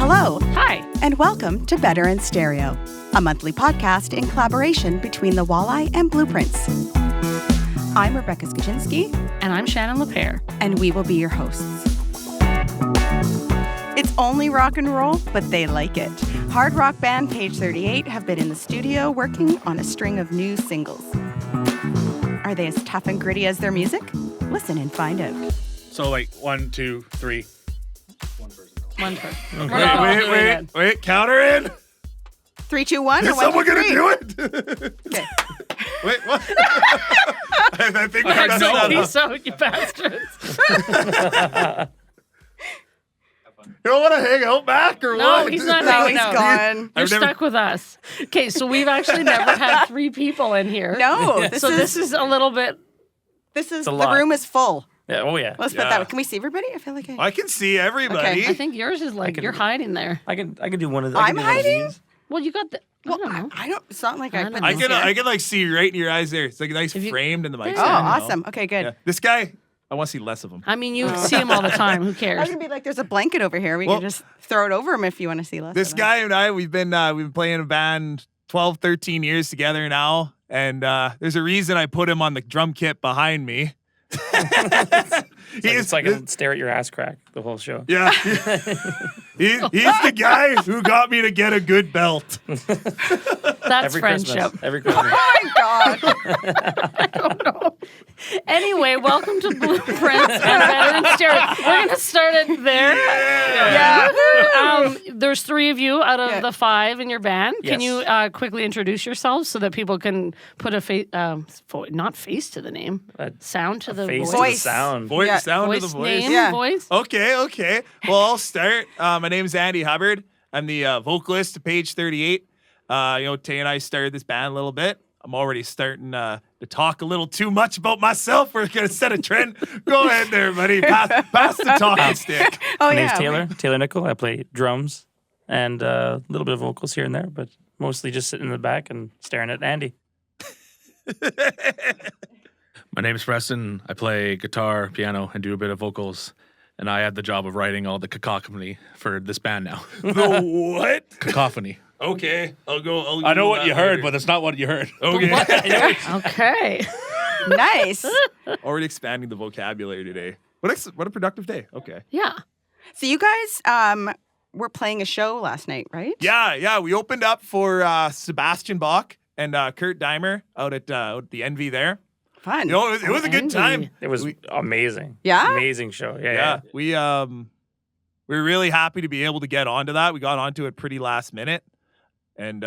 Hello. Hi. And welcome to Better in Stereo, a monthly podcast in collaboration between the Walleye and Blueprints. I'm Rebekah Skochinski. And I'm Shannon Lepere. And we will be your hosts. It's only rock and roll, but they like it. Hard rock band Page 38 have been in the studio working on a string of new singles. Are they as tough and gritty as their music? Listen and find out. So like 1, 2, 3. One person. Okay. Wait, counter in. 3, 2, 1, Is or 1, someone 2, 3? gonna do it? Okay. Wait, what? I think we messed that up. Peace out, you bastards. You don't want to hang out back or No, what? he's not No, hanging he's out. gone. You're stuck with us. Okay, so we've actually never had 3 people in here. No, This is a little bit... the lot. room is full. Yeah, oh yeah. Let's put that way. Can we see everybody? I feel like I can see everybody. Okay. I think yours is like you're hiding there. I can do one of those. I'm hiding? Well, you got the... I don't know. I don't. It's not like I put I this can- here. I can like see right in your eyes there. It's like nice framed in the mic. Oh, awesome. Okay, good. Yeah. This guy, I want to see less of him. I mean, you see him all the time. Who I cares? was gonna be like, there's a blanket over here. We can just throw it over him if you want to see less. This of him. guy and I, we've been playing in a band 12, 13 years together now, and there's a reason I put him on the drum kit behind me. It's like a stare at your ass crack the whole show. Yeah. He's the guy who got me to get a good belt. That's Every friendship. Christmas. Every Christmas. Oh my god. I don't know. Anyway, welcome to Blueprints and Better in Stereo. We're going to start it there. Yeah. There's 3 of you out of the 5 in your band. Can Yes. you quickly introduce yourselves so that people can put a face, not face to the name, sound to the Face voice. to the Voice. sound. Voice, Yeah. sound Voice of the voice. name, Yeah. voice. Okay. Well, I'll start. My name's Andy Hubbard. I'm the vocalist of Page 38. Tay and I started this band a little bit. I'm already starting to talk a little too much about myself. We're going to set a trend. Go ahead there, buddy. Pass the talking stick. Oh My yeah. name's Taylor Nickel. I play drums and a little bit of vocals here and there, but mostly just sitting in the back and staring at Andy. My name's Preston. I play guitar, piano, and do a bit of vocals. And I had the job of writing all the cacophony for this band now. The what? Cacophony. Okay, I'll go. I know what you heard, but it's not what you heard. Okay. Okay. Nice. Already expanding the vocabulary today. What a productive day. Okay. Yeah. So you guys were playing a show last night, right? Yeah. We opened up for Sebastian Bach and Kurt Deimer out at the Envy there. Fun. It was a good time. It was amazing. Yeah? Amazing show. Yeah. We were really happy to be able to get onto that. We got onto it pretty last minute. And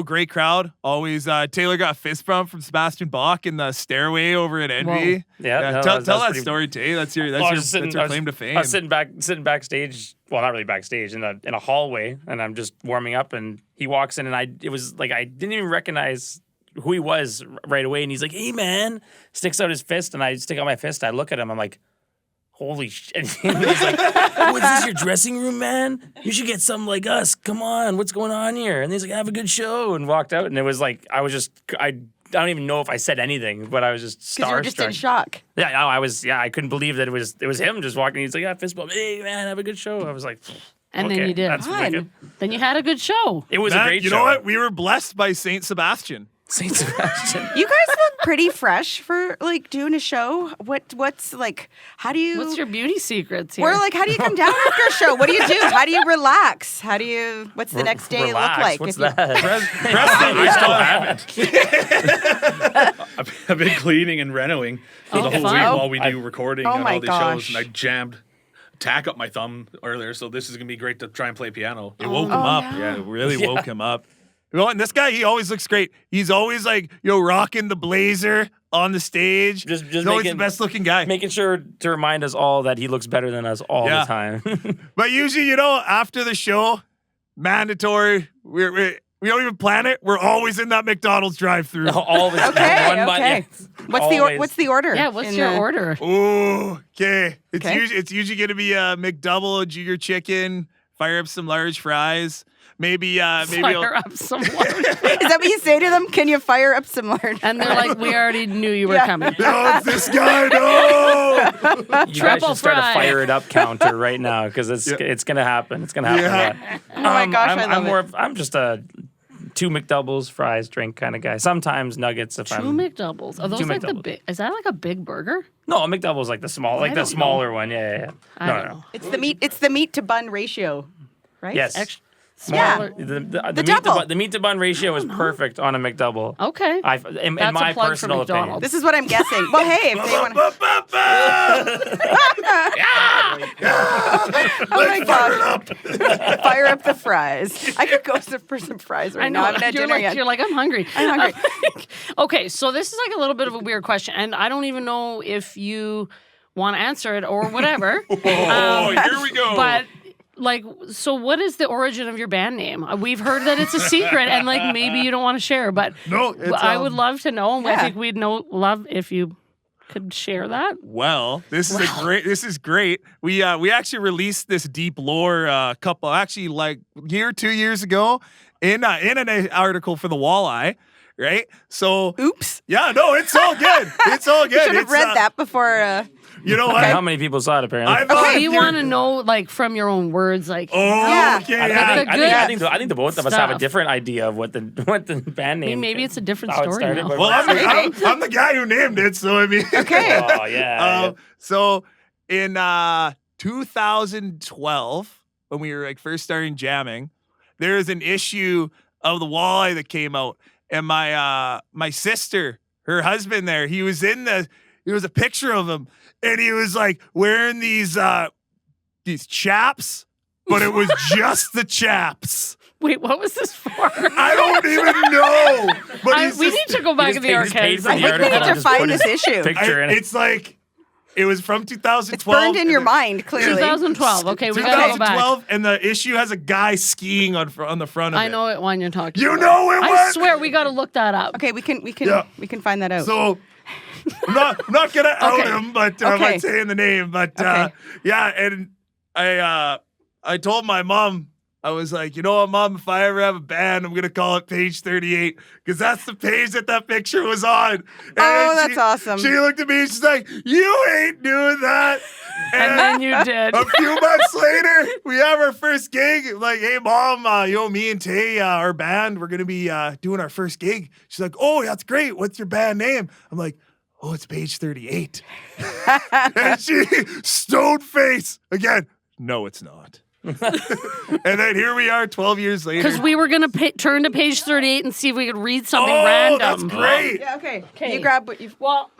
great crowd. Always Taylor got a fist bump from Sebastian Bach in the stairway over at Envy. Yeah. Tell that story, Tay. That's your claim to fame. I was sitting backstage. Well, not really backstage, in a hallway, and I'm just warming up, and he walks in, and it was like I didn't even recognize who he was right away, and he's like, "Hey, man!" Sticks out his fist, and I stick out my fist. I look at him, I'm like, "Holy shit!" And he's like, "What's this, your dressing room, man? You should get something like us. Come on, what's going on here?" And he's like, "Have a good show," and walked out, and it was like I don't even know if I said anything, but I was just starstruck. Because you were just in shock. Yeah, no, I was. Yeah, I couldn't believe that it was him just walking. He's like, "Yeah, fist bump. Hey, man, have a good show." I was like, And okay, then you did. That's Fun. wicked. Then you had a good show. It was a great show. You know what? We were blessed by Saint Sebastian. Saint Sebastian. You guys look pretty fresh for like doing a show. What's like? How do you? What's your beauty secrets here? We're like, how do you come down after a show? What do you do? How do you relax? What's the next day Relax. look like? What's if you- that? I still haven't. I've been cleaning and renoing for the whole fun. week while we do recording Oh and my all these gosh. shows. And I jammed tack up my thumb earlier, so this is going to be great to try and play piano. It woke him up. no. Yeah, it really woke him up. And this guy, he always looks great. He's always like, rocking the blazer on the stage. Just He's always the best looking guy. Making sure to remind us all that he looks better than us all Yeah. the time. But usually, after the show, mandatory, we don't even plan it. We're always in that McDonald's drive-thru. Always. Okay. What's the order? yeah, what's in your the- order? Oh, okay. It's Okay. usually going to be a McDouble, a junior chicken, fire up some large fries. Maybe Fire up some large. Is that what you say to them? Can you fire up some large? And they're like, we already knew you were coming. No, it's this guy. No. You guys Triple should start fry. a fire it up counter right now because it's gonna happen. It's gonna happen. Yeah. A lot. Oh my gosh, I love it. I'm just a 2 McDoubles, fries, drink kind of guy. Sometimes nuggets if Two I'm. McDoubles. Are those Two like the McDoubles. big? Is that like a big burger? No, a McDouble's like the small, like the don't smaller one. Yeah. I No, don't no. know. It's the meat to bun ratio, right? Yes. Yeah. Smaller. The The meat double. the meat to bun ratio is perfect on a McDouble. Okay. In That's a my plug for personal McDonald's. opinion. This is what I'm guessing. Well, hey, if they want to. Oh my gosh. Fire up the fries. I could go for some fries right I know. now. I haven't had You're dinner like, yet. you're like, I'm hungry. I'm hungry. Okay, so this is like a little bit of a weird question, and I don't even know if you want to answer it or whatever. Oh, here we go. But like, so what is the origin of your band name? We've heard that it's a secret, and like maybe you don't want to share, but No, it's, I would love to know. I yeah. think we'd love if you could share that. Well, this is great. We actually released this deep lore like year or 2 years ago in an article for the Walleye, right? So Oops. yeah, no, it's all good. It's all good. Should have It's, read that before. You know what? How many people saw it apparently? I thought We you're- want to know, like, from your own words, like. Oh, Yeah. okay. I Yeah. think, I, good think, I think the both of us have a stuff. different idea of what the band I name. mean, maybe it's a different how it story started, now. but- Well, I'm the guy who named it, so I mean. Okay. Oh yeah. So in 2012, when we were like first starting jamming, there was an issue of the Walleye that came out, and my sister, her husband, he was a picture of him, and he was like wearing these chaps, but it was just the chaps. Wait, what was this for? I don't even know. But We need to go back in the just paid archives. for I the think we article need and to just find put this his issue. picture in it. It's like it was from 2012. It's burned in and your the- mind, clearly. 2012. Okay, we gotta go back. 2012, and the issue has a guy skiing on the front of it. I know what one you're talking You about. know it. I was? swear we got to look that up. Okay, we can Yeah. find that out. So I'm not gonna out Okay. him, but Okay. by saying the name. But Okay. yeah, and I told my mom. I was like, you know what, Mom? If I ever have a band, I'm gonna call it Page 38 because that's the page that picture was on. And Oh, then that's awesome. She looked at me and she's like, "You ain't doing that." And then you did. A few months later, we have our first gig. Like, hey, Mom, me and Tay, our band, we're going to be doing our first gig. She's like, oh, that's great. What's your band name? I'm like, oh, it's Page 38. And she, stone face, again, no, it's not. And then here we are 12 years later. Because we were going to turn to page 38 and see if we could read something oh, random. that's great. Yeah, okay. Okay. You grab what you've. Well,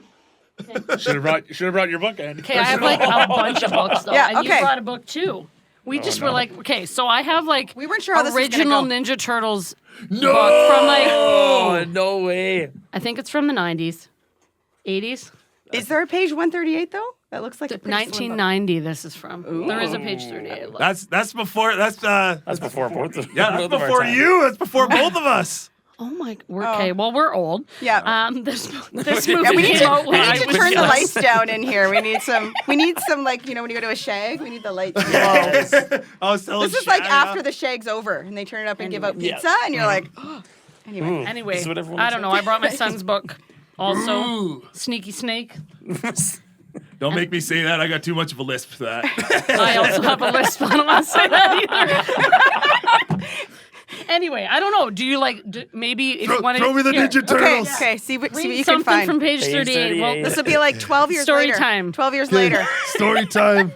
Should have brought your book, Andy. okay, I have like a bunch of books though. Yeah, And you okay. brought a book too. We just were like, okay, so I have like We weren't sure how this was gonna original go. Ninja Turtles No. book from like, Oh no way! I think it's from the 90s, 80s. Is there a page 138 though? That looks like a pretty slim book. 1990 this is from. There is a page 38. Look. That's before, That's before both. Of yeah, that's both of our before time. you. That's before both of us. Oh my, okay, well, we're old. Yeah. This movie Yeah, we need came to, out we when I need to was turn the young. lights down in here. We need some like, when you go to a shag, we need the lights. I was telling This is like Shannon, after the shag's over and they turn it up and give out Anyway. pizza and you're like, oh. Anyway. Anyway, This is what everyone I would don't say. know. I brought my son's book also. Sneaky Snake. Don't make me say that. I got too much of a lisp for that. I also have a lisp. I don't want to say that either. Anyway, I don't know. Do you like maybe if you want to Throw me the Ninja Okay, Turtles. okay. See what read you can something find. from page Page 38? Well, 38. This will be like 12 years Story later. time. 12 years later. Story time.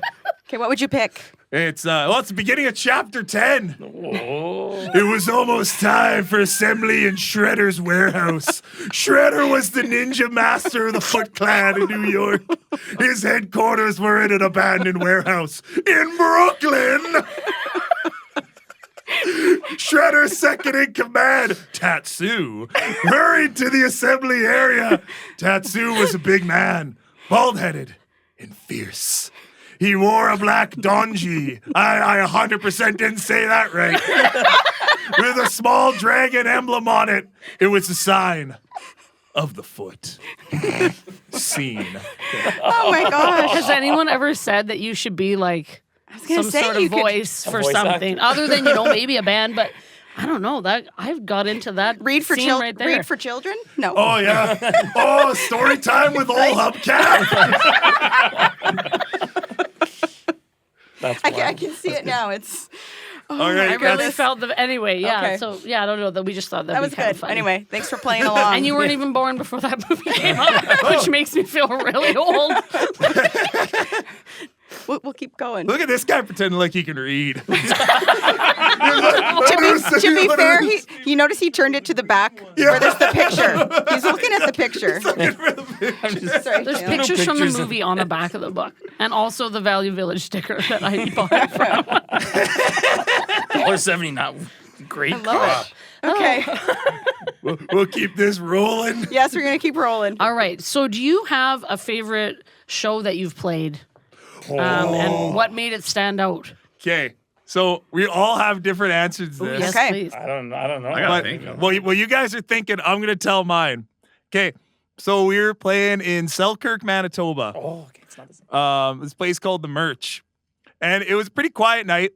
Okay, what would you pick? It's it's the beginning of chapter 10. Oh. It was almost time for assembly in Shredder's warehouse. Shredder was the ninja master of the Foot Clan in New York. His headquarters were in an abandoned warehouse in Brooklyn. Shredder's second in command, Tatsu, hurried to the assembly area. Tatsu was a big man, bald-headed and fierce. He wore a black donji. I 100% didn't say that right. With a small dragon emblem on it. It was a sign of the foot. Scene. Oh my gosh. has anyone ever said that you should be like was gonna some say, sort of you could- voice for voice actor. something other than, you know, maybe a band, but I don't know. That I've got into that Read for scene children. right there. Read for children? No. Oh yeah. Oh, story time with old Hubcap. That's I wild. can see it now. It's. Oh, All right, I really guys. felt the anyway, yeah. Okay. So yeah, I don't know that we just thought that that'd was be kind good. of funny. Anyway, thanks for playing along. And you weren't even born before that movie came out, which makes me feel really old. We'll keep going. Look at this guy pretending like he can read. To be fair, you notice he turned it to the back where there's the picture. He's looking at the picture. Sorry, There's Shayla. pictures from the pictures of- movie on the back of the book, and also the Value Village sticker that I bought from. $1.70, not great. Love it. Okay. We'll keep this rolling. Yes, we're gonna keep rolling. All right. So, do you have a favorite show that you've played, and what made it stand out? Okay. So we all have different answers to this. Yes, Okay. please. I don't know. I gotta But think. well, you guys are thinking, I'm gonna tell mine. Okay. So we were playing in Selkirk, Manitoba. Oh, okay. It's not the same. This place called the Merch, and it was a pretty quiet night.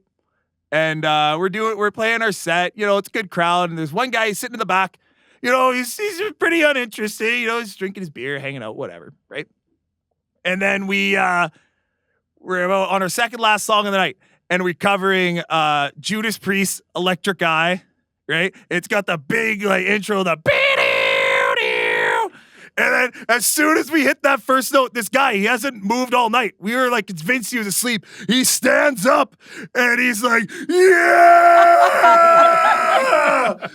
And we're playing our set. You know, it's a good crowd. And there's one guy sitting in the back. You know, he's pretty uninterested. You know, he's drinking his beer, hanging out, whatever, right? And then we're about on our second last song of the night, and we're covering Judas Priest's "Electric Eye," right? It's got the big like intro, the and then as soon as we hit that first note, this guy, he hasn't moved all night. We were like convinced he was asleep. He stands up and he's like, yeah!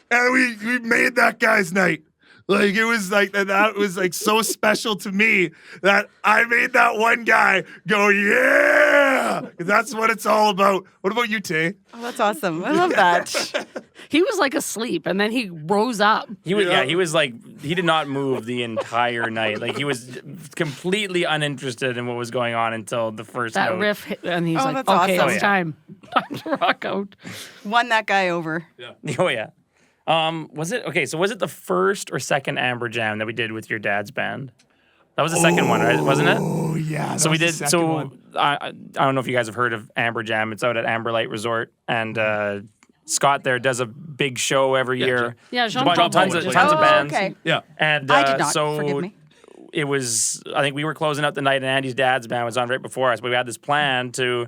And we made that guy's night. Like it was like that was like so special to me that I made that one guy go, yeah! 'Cause that's what it's all about. What about you, Tay? Oh, that's awesome. I love that. He was like asleep, and then he rose up. He was, he was like, he did not move the entire night. Like he was completely uninterested in what was going on until the first That note. riff, hit, and he's Oh, like, that's "Okay, awesome. it's time to rock out." Won that guy over. Oh yeah. Was it okay? So was it the first or second Amber Jam that we did with your dad's band? That was the second one, right? Wasn't it? Oh yeah. So we did. So I don't know if you guys have heard of Amber Jam. It's out at Amber Light Resort, and Scott there does a big show every year. Yeah, Jean Tons Paul of plays. tons of Oh, bands. okay. Yeah. And I did not. so Forgive me. it was. I think we were closing out the night, and Andy's dad's band was on right before us. But we had this plan to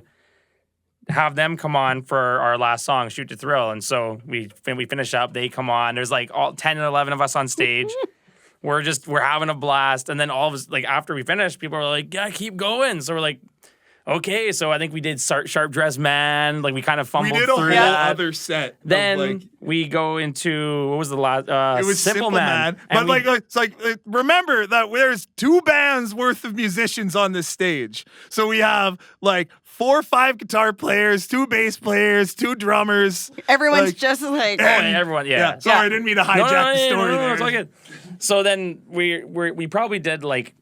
have them come on for our last song, "Shoot to Thrill," and so we finish up. They come on. There's like all 10 and 11 of us on stage. we're having a blast, and then all of us, like after we finished, people are like, "Yeah, keep going." So we're like, "Okay." So I think we did Sharp Dressed Man. Like we kind of We fumbled did a whole through that. other set. Then of, like, we go into what was the last? it was Simple Man. And But it's like remember that there's 2 bands worth of musicians on this stage. So we have like 4 or 5 guitar players, 2 bass players, 2 drummers. Everyone's Like, just like, and- everyone, yeah. Sorry, I didn't mean to hijack the story no, there. it's all good. So then we probably did like,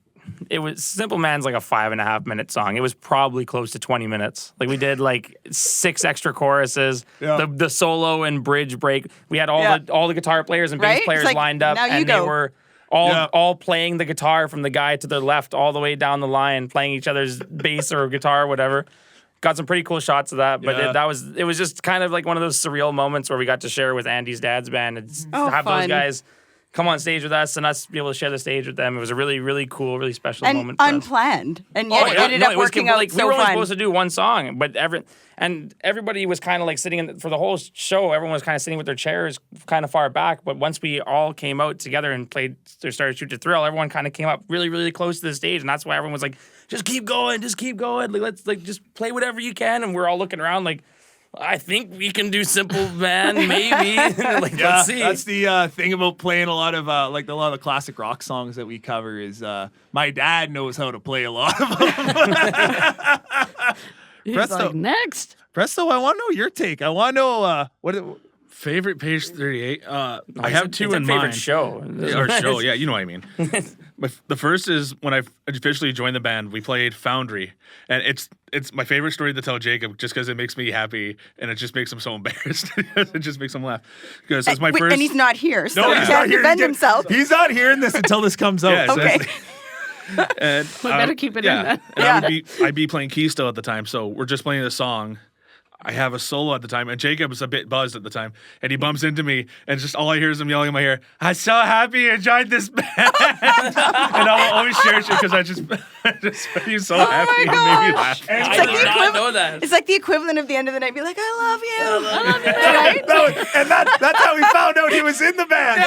it was Simple Man's like a 5.5 minute song. It was probably close to 20 minutes. Like we did like 6 extra choruses, Yeah. the solo and bridge break. We had all Yeah. the guitar players and bass Right? It's players like, lined up, now you and go. they were Yeah. all playing the guitar from the guy to the left all the way down the line, playing each other's bass or guitar or whatever. Got some pretty cool shots of that, but Yeah. it was just kind of like one of those surreal moments where we got to share with Andy's dad's band and Oh, have those fun. guys come on stage with us and us be able to share the stage with them. It was a really, really cool, really special and moment for us. unplanned. And yet it ended up it was working out we so were only fun. supposed to do one song, but everybody was kind of like sitting for the whole show. Everyone was kind of sitting with their chairs kind of far back. But once we all came out together and started Shoot to Thrill, everyone kind of came up really, really close to the stage, and that's why everyone was like, "Just keep going, just keep going. Like, let's just play whatever you can." And we're all looking around like, "I think we can do Simple Man, maybe." Like, Yeah, let's see. that's the thing about playing a lot of the classic rock songs that we cover is my dad knows how to play a lot of them. He's Presto. like, "Next." Presto, I want to know your take. I want to know what. Favorite page 38. I It's have a- 2 it's a in favorite mind. show. Or show, yeah, you know what I mean. The first is when I officially joined the band. We played Foundry, and it's my favorite story to tell Jacob just because it makes me happy and it just makes him so embarrassed. It just makes him laugh because it's my Wait, first. and he's not here, so No, he he's can't not here. defend himself. He's not hearing this until this comes out. Yeah, Okay. And We better keep it in then. And I'd be playing keys still at the time, so we're just playing the song. I have a solo at the time, and Jacob was a bit buzzed at the time, and he bumps into me, and just all I hear is him yelling in my ear, "I'm so happy you joined this band!" And I'll always cherish it because I just he's so happy and made me laugh. I like did the not equivalent- know that. It's like the equivalent of the end of the night. Be like, I love you. Right? That's how we found out he was in the band.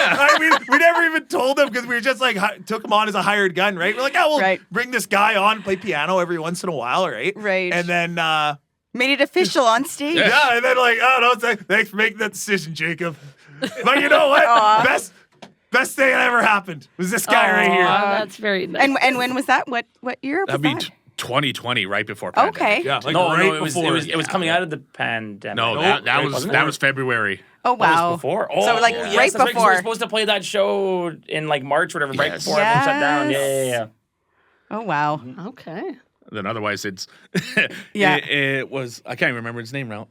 We never even told him because we were just like took him on as a hired gun, right? We're like, we'll Right. bring this guy on, play piano every once in a while, right? Right. And then Made it official on stage. yeah, and then like, oh no, thanks for making that decision, Jacob. But you know what? Best thing that ever happened was this guy right here. That's very nice. And when was that? What year was That'd be that? 2020, right before pandemic. Okay. Yeah, like No, right it was before. it was coming out of the pandemic. No, Right, that was February. Oh That was wow. before. So like yes, right that's right, 'cause we before. were supposed to play that show in like March, whatever, right Yes. before everything shut down. Yes. Yeah. Oh wow. Okay. Then otherwise it's Yeah. it was I can't remember his name now.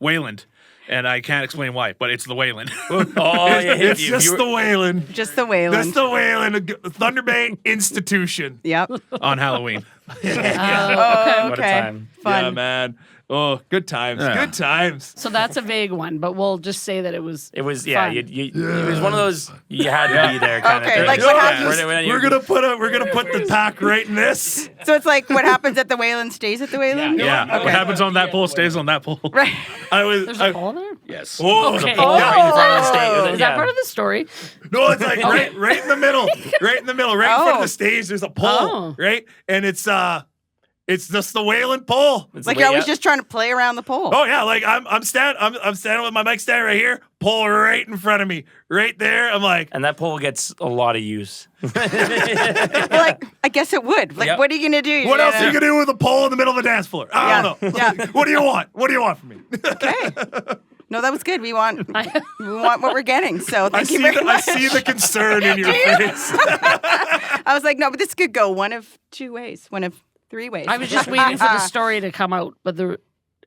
Wayland. And I can't explain why, but it's the Wayland. Oh, yeah. It's just the Wayland. Just the Wayland. That's the Wayland Thunder Bay Institution. Yep. on Halloween. Oh, What a okay. time. Fun. Yeah, man. Oh, good times. Yeah. Good times. So that's a vague one, but we'll just say that it was. It was fun. it was one of those you had to be there kind Okay, of thing. like what happens- We're gonna put the pack right in this. So it's like what happens at the Wayland stays at the Wayland? Yeah. Okay. What happens on that pole stays on that pole. Right. There's a hole there? Yes. Oh, Okay. Oh, right in front of the stage. Is that part of the story? no, it's like right in the middle, right in front of Oh. the stage. There's a pole, Oh. right, and it's just the Wayland pole. It's Like the you're way always up. just trying to play around the pole. Oh yeah, like I'm standing with my mic stand right here, pole right in front of me, right there. I'm like, And that pole gets a lot of use. Well, like I guess it would. Like Yep. what are you gonna do? You're what else are you gonna- gonna do with a pole in the middle of the dance floor? I don't know. Yeah. What do you want? What do you want from me? Okay. No, that was good. We want what we're getting. So I thank you see very I much. see the concern in your face. I was like, no, but this could go one of two ways, one of three ways. I was just waiting for the story to come out, but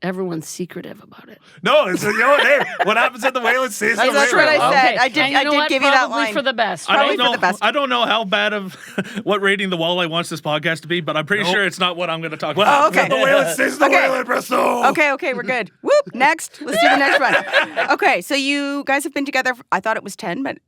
everyone's secretive about it. No, it's hey, what happens at the Wayland stays at the That's Wayland. what I said. Okay. I did. And you I know did what? give you that Probably line for the best. I Probably don't for know. the best. I don't know how bad of what rating the Walleye wants this podcast to be, but I'm pretty sure it's not what I'm going to talk Well, about. Oh, okay. The Wayland stays at the Okay. Wayland, Bristol. Okay, we're good. Whoop. Next, let's do the next one. Okay, so you guys have been together. I thought it was 10, but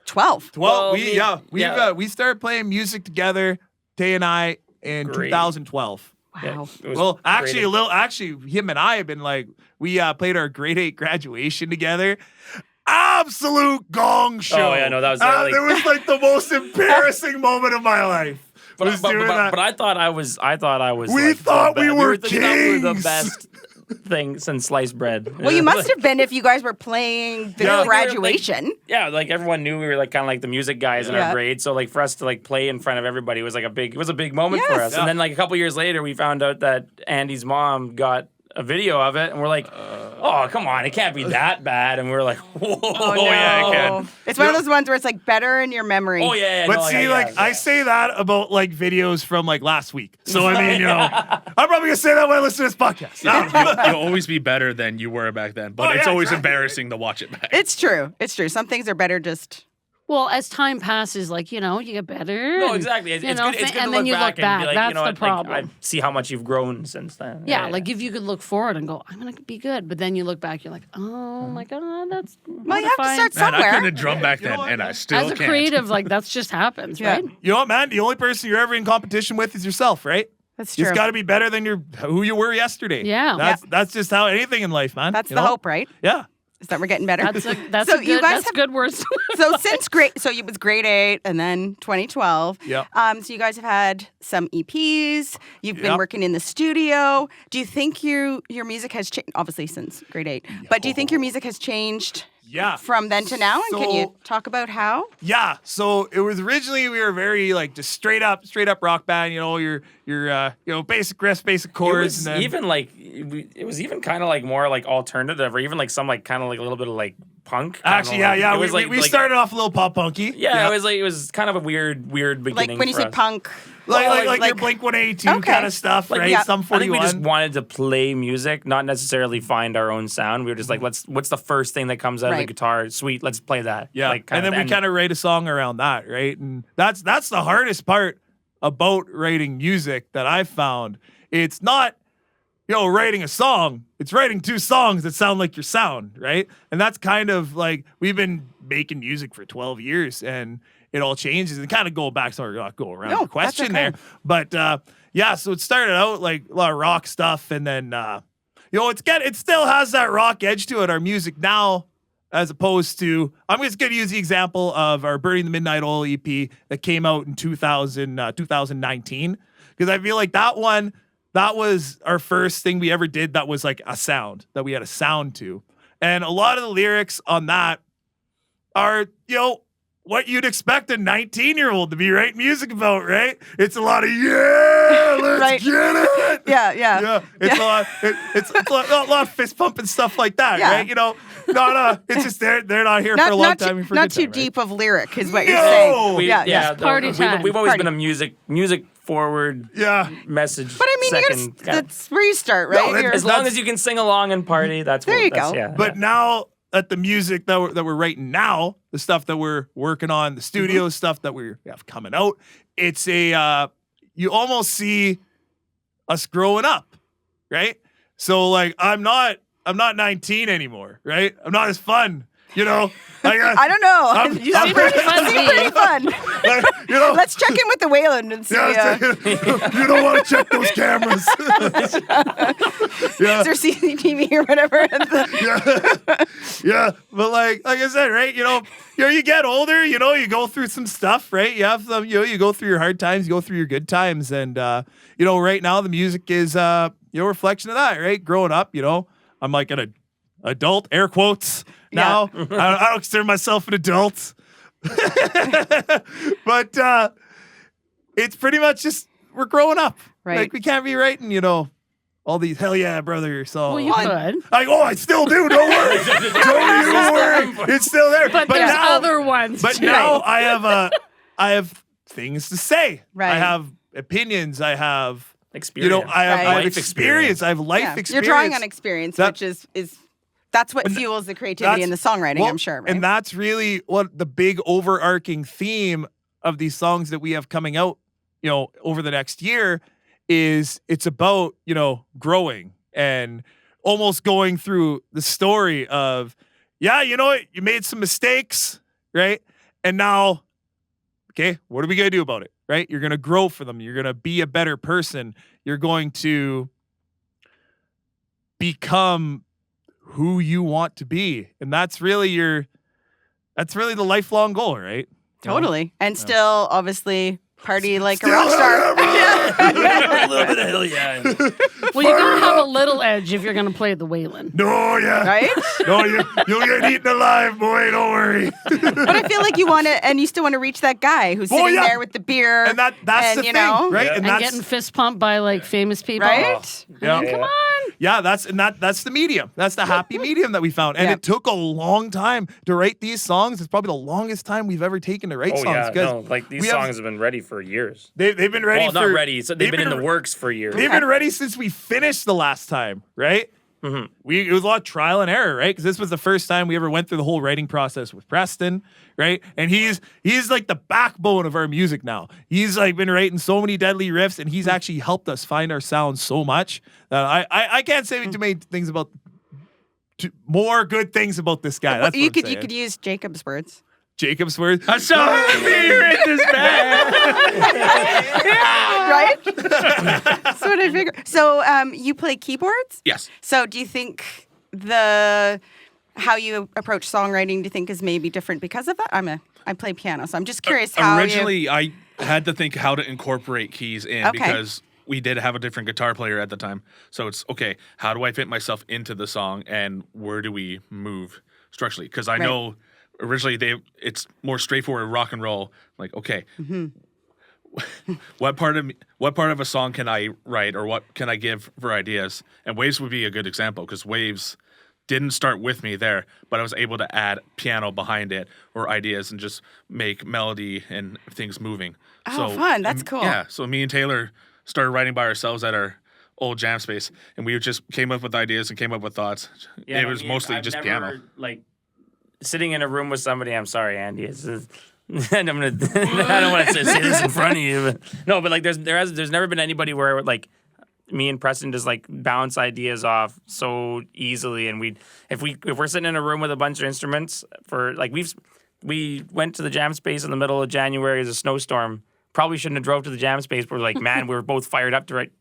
12. Well, Well, we started playing music together, Tay and I, in Great. 2012. Wow. It was Well, actually, great. him and I have been like, we played our grade 8 graduation together. Absolute gong show. Oh, yeah, no, that was, it was like the most embarrassing moment of my life. But, was but, doing but, that. but I thought I was. We like, thought the we be- were thinking that we were the kings. best thing since sliced bread. Well, you must have been if you guys were playing the Yeah. graduation. Yeah, like everyone knew we were like kind of like the music guys in Yeah. our grade. So like for us to like play in front of everybody was like a big moment for Yes. us. And then like a couple years later, we found out that Andy's mom got a video of it, and we're like, oh come on, it can't be that bad. And we're like, whoa, Oh, yeah, it no. can. It's one of those ones where it's like better in your memory. Oh yeah, But no, see, yeah, like yeah. I say that about like videos from like last week. So I mean, I'm probably gonna say that when I listen to this podcast. You'll always be better than you were back then, but Oh, it's yeah, always exactly. embarrassing to watch it back. It's true. It's true. Some things are better just. Well, as time passes, like, you get better. No, and, exactly. It's you good. know, It's good and to then look you back look back. and be like, That's you know the what? problem. Like, I see how much you've grown since then. Yeah, like if you could look forward and go, I'm going to be good. But then you look back, you're like, oh my God, that's. Well, you have to mortifying. start Man, I somewhere. couldn't drum back then, and I still As a can't. creative, like, that's just happens, Yeah. right? You know what, man? The only person you're ever in competition with is yourself, right? That's You true. just got to be better than who you were yesterday. Yeah. That's just how anything in life, man. That's you the know? hope, right? Yeah. Is that we're getting better. That's So a you good, guys that's have- good words. So since so it was grade 8 and then 2012. Yeah. So you guys have had some EPs. You've been Yep. working in the studio. Do you think your music has changed? Obviously since grade 8, but do you think your music has changed? Yeah. From then to now, and can you So- talk about how? Yeah, so it was originally we were very like just straight up rock band. You know, your basic riffs, basic It chords, was and then even like it was even kind of like more like alternative, or even like some like kind of like a little bit of like punk. kinda actually, like, yeah. It was we started off a little pop punky. Yeah, it was kind of a weird beginning. Like when you for say us. punk, like your Blink 182 Okay. kind of stuff, Like, right? yeah. Some I think 41. we just wanted to play music, not necessarily find our own sound. We were just like, what's the first thing that comes out of the Right. guitar? Sweet, let's play that. Yeah, Like, and then we kind of write a song around that, right? And that's the hardest part about writing music that I've found. It's not, writing a song. It's writing 2 songs that sound like your sound, right? And that's kind of like we've been making music for 12 years, and it all changes. And kind of go back, sorry, not go around No, the question that's okay. there, but yeah. So it started out like a lot of rock stuff, and then it still has that rock edge to it. Our music now, as opposed to, I'm just going to use the example of our Burning the Midnight Oil EP that came out in 2019, because I feel like that was our first thing we ever did that was like a sound, that we had a sound to. And a lot of the lyrics on that are, what you'd expect a 19-year-old to be writing music about, right? It's a lot of, let's Right. get it. Yeah. Yeah, it's a lot. It's a lot of fist pumping stuff like that, Yeah. right? It's just they're not here for a long time. Not too deep of lyric is what you're No! saying. Yeah, Party time. We've always Party. been a music forward Yeah. message. But I mean, second, that's where you start, right? No, You're- as long as you can sing along and party, that's There what, you that's, go. Yeah, But now that the music that we're writing now, the stuff that we're working on, the studio stuff that we have coming out, it's you almost see us growing up, right? So like I'm not 19 anymore, right? I'm not as fun, I don't know. I'm- You I'm seem pretty pretty fun. Let's check in with the Wayland and see. you don't want to check those cameras. Is there CCTV or whatever? Yeah, but like I said, right? You get older, you go through some stuff, right? You have some, you go through your hard times, you go through your good times, and right now the music is a reflection of that, right? Growing up, I'm like an adult, air quotes. Now I don't consider myself an adult, but it's pretty much just we're growing up. Right. Like we can't be writing, all these hell yeah, brother songs. Well, you could. I still do. Don't worry. Don't worry. It's still there. But there's now, other ones. But too. now I have things to say. Right. I have opinions. I have experience. I have Right. life experience. I have life Yeah. experience. You're drawing on experience, That- which is that's what fuels the creativity and the songwriting, well, I'm sure. Right? And that's really what the big overarching theme of these songs that we have coming out, over the next year is it's about, growing and almost going through the story of, you made some mistakes, right? And now, okay, what are we going to do about it, right? You're going to grow for them. You're going to be a better person. You're going to become who you want to be. And that's really the lifelong goal, right? totally. And still, obviously, party like Still a rock star. a little bit of hell yeah. Well, you're going to have a little edge if you're going to play the Wayland. No, yeah. Right? No, you'll get eaten alive, boy. Don't worry. But I feel like you want to, and you still want to reach that guy who's sitting yeah. there with the beer. And that's and, the you thing, know, right? Yeah. And And that's getting fist pumped by like famous people. right? yeah. Come on. Yeah, that's the medium. That's the happy medium that we found. And Yeah. it took a long time to write these songs. It's probably the longest time we've ever taken to write Oh songs. yeah, 'Cause no, like these we have- songs have been ready for years. they've been ready Well, for not ready. So they've been in the re- works for years. They've been ready since we finished the last time, right? It was a lot of trial and error, right? Because this was the first time we ever went through the whole writing process with Preston, right? And he's like the backbone of our music now. He's like been writing so many deadly riffs, and he's actually helped us find our sound so much that I can't say too many things about more good things about this guy. That's you what I'm could saying. use Jacob's words. Jacob's words. I'm so happy you're in this band. Right? That's what I figured. So you play keyboards? Yes. So do you think how you approach songwriting, do you think is maybe different because of that? I play piano, so I'm just curious how Originally, I had to think how to incorporate keys in Okay. because we did have a different guitar player at the time. So it's, okay, how do I fit myself into the song and where do we move structurally? Because I Right. know originally it's more straightforward rock and roll. Like, okay, what part of a song can I write or what can I give for ideas? And Waves would be a good example because Waves didn't start with me there, but I was able to add piano behind it or ideas and just make melody and things moving. Oh, fun. That's cool. Yeah. So me and Taylor started writing by ourselves at our old jam space, and we just came up with ideas and came up with thoughts. It was mostly I've just never, piano. Like sitting in a room with somebody. I'm sorry, Andy. It's and I'm gonna. I don't want to say this in front of you, but no. But like, there's never been anybody where like me and Preston just like bounce ideas off so easily, and if we're sitting in a room with a bunch of instruments for like we went to the jam space in the middle of January as a snowstorm. Probably shouldn't have drove to the jam space. But we're like, man, we were both fired up to write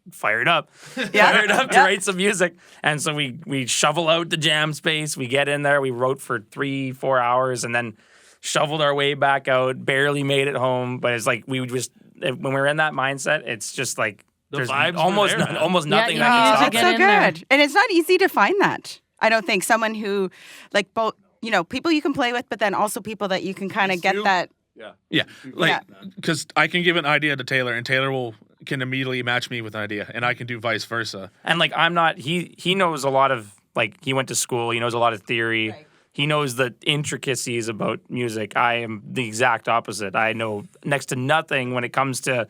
some music. And so we shovel out the jam space. We get in there. We wrote for 3-4 hours and then shoveled our way back out. Barely made it home. But it's like when we're in that mindset, it's just like there's vibes were almost there, man. almost nothing you that need to can get stop so it. in there. good. And it's not easy to find that. I don't think someone who, like, both, people you can play with, but then also people that you can kind of get you. that. Yeah, like because I can give an idea to Taylor, and Taylor can immediately match me with an idea, and I can do vice versa. And like I'm not he knows a lot of like he went to school, he knows a lot of theory. Right. He knows the intricacies about music. I am the exact opposite. I know next to nothing when it comes to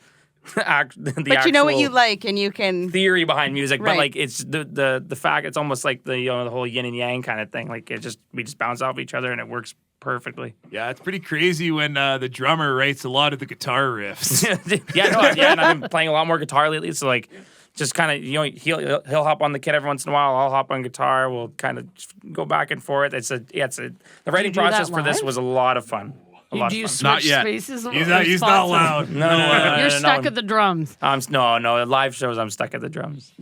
But you know what you like, and you can. theory behind music. But Right. like it's the fact it's almost like the the whole yin and yang kind of thing. Like we just bounce off each other and it works perfectly. Yeah, it's pretty crazy when the drummer writes a lot of the guitar riffs. And I've been playing a lot more guitar lately. So like, just kind of he'll hop on the kit every once in a while. I'll hop on guitar. We'll kind of go back and forth. The writing do that process for this live? was a lot of fun. Do you switch Not yet. spaces? He's not loud. No, You're stuck at the drums. no. At live shows, I'm stuck at the drums.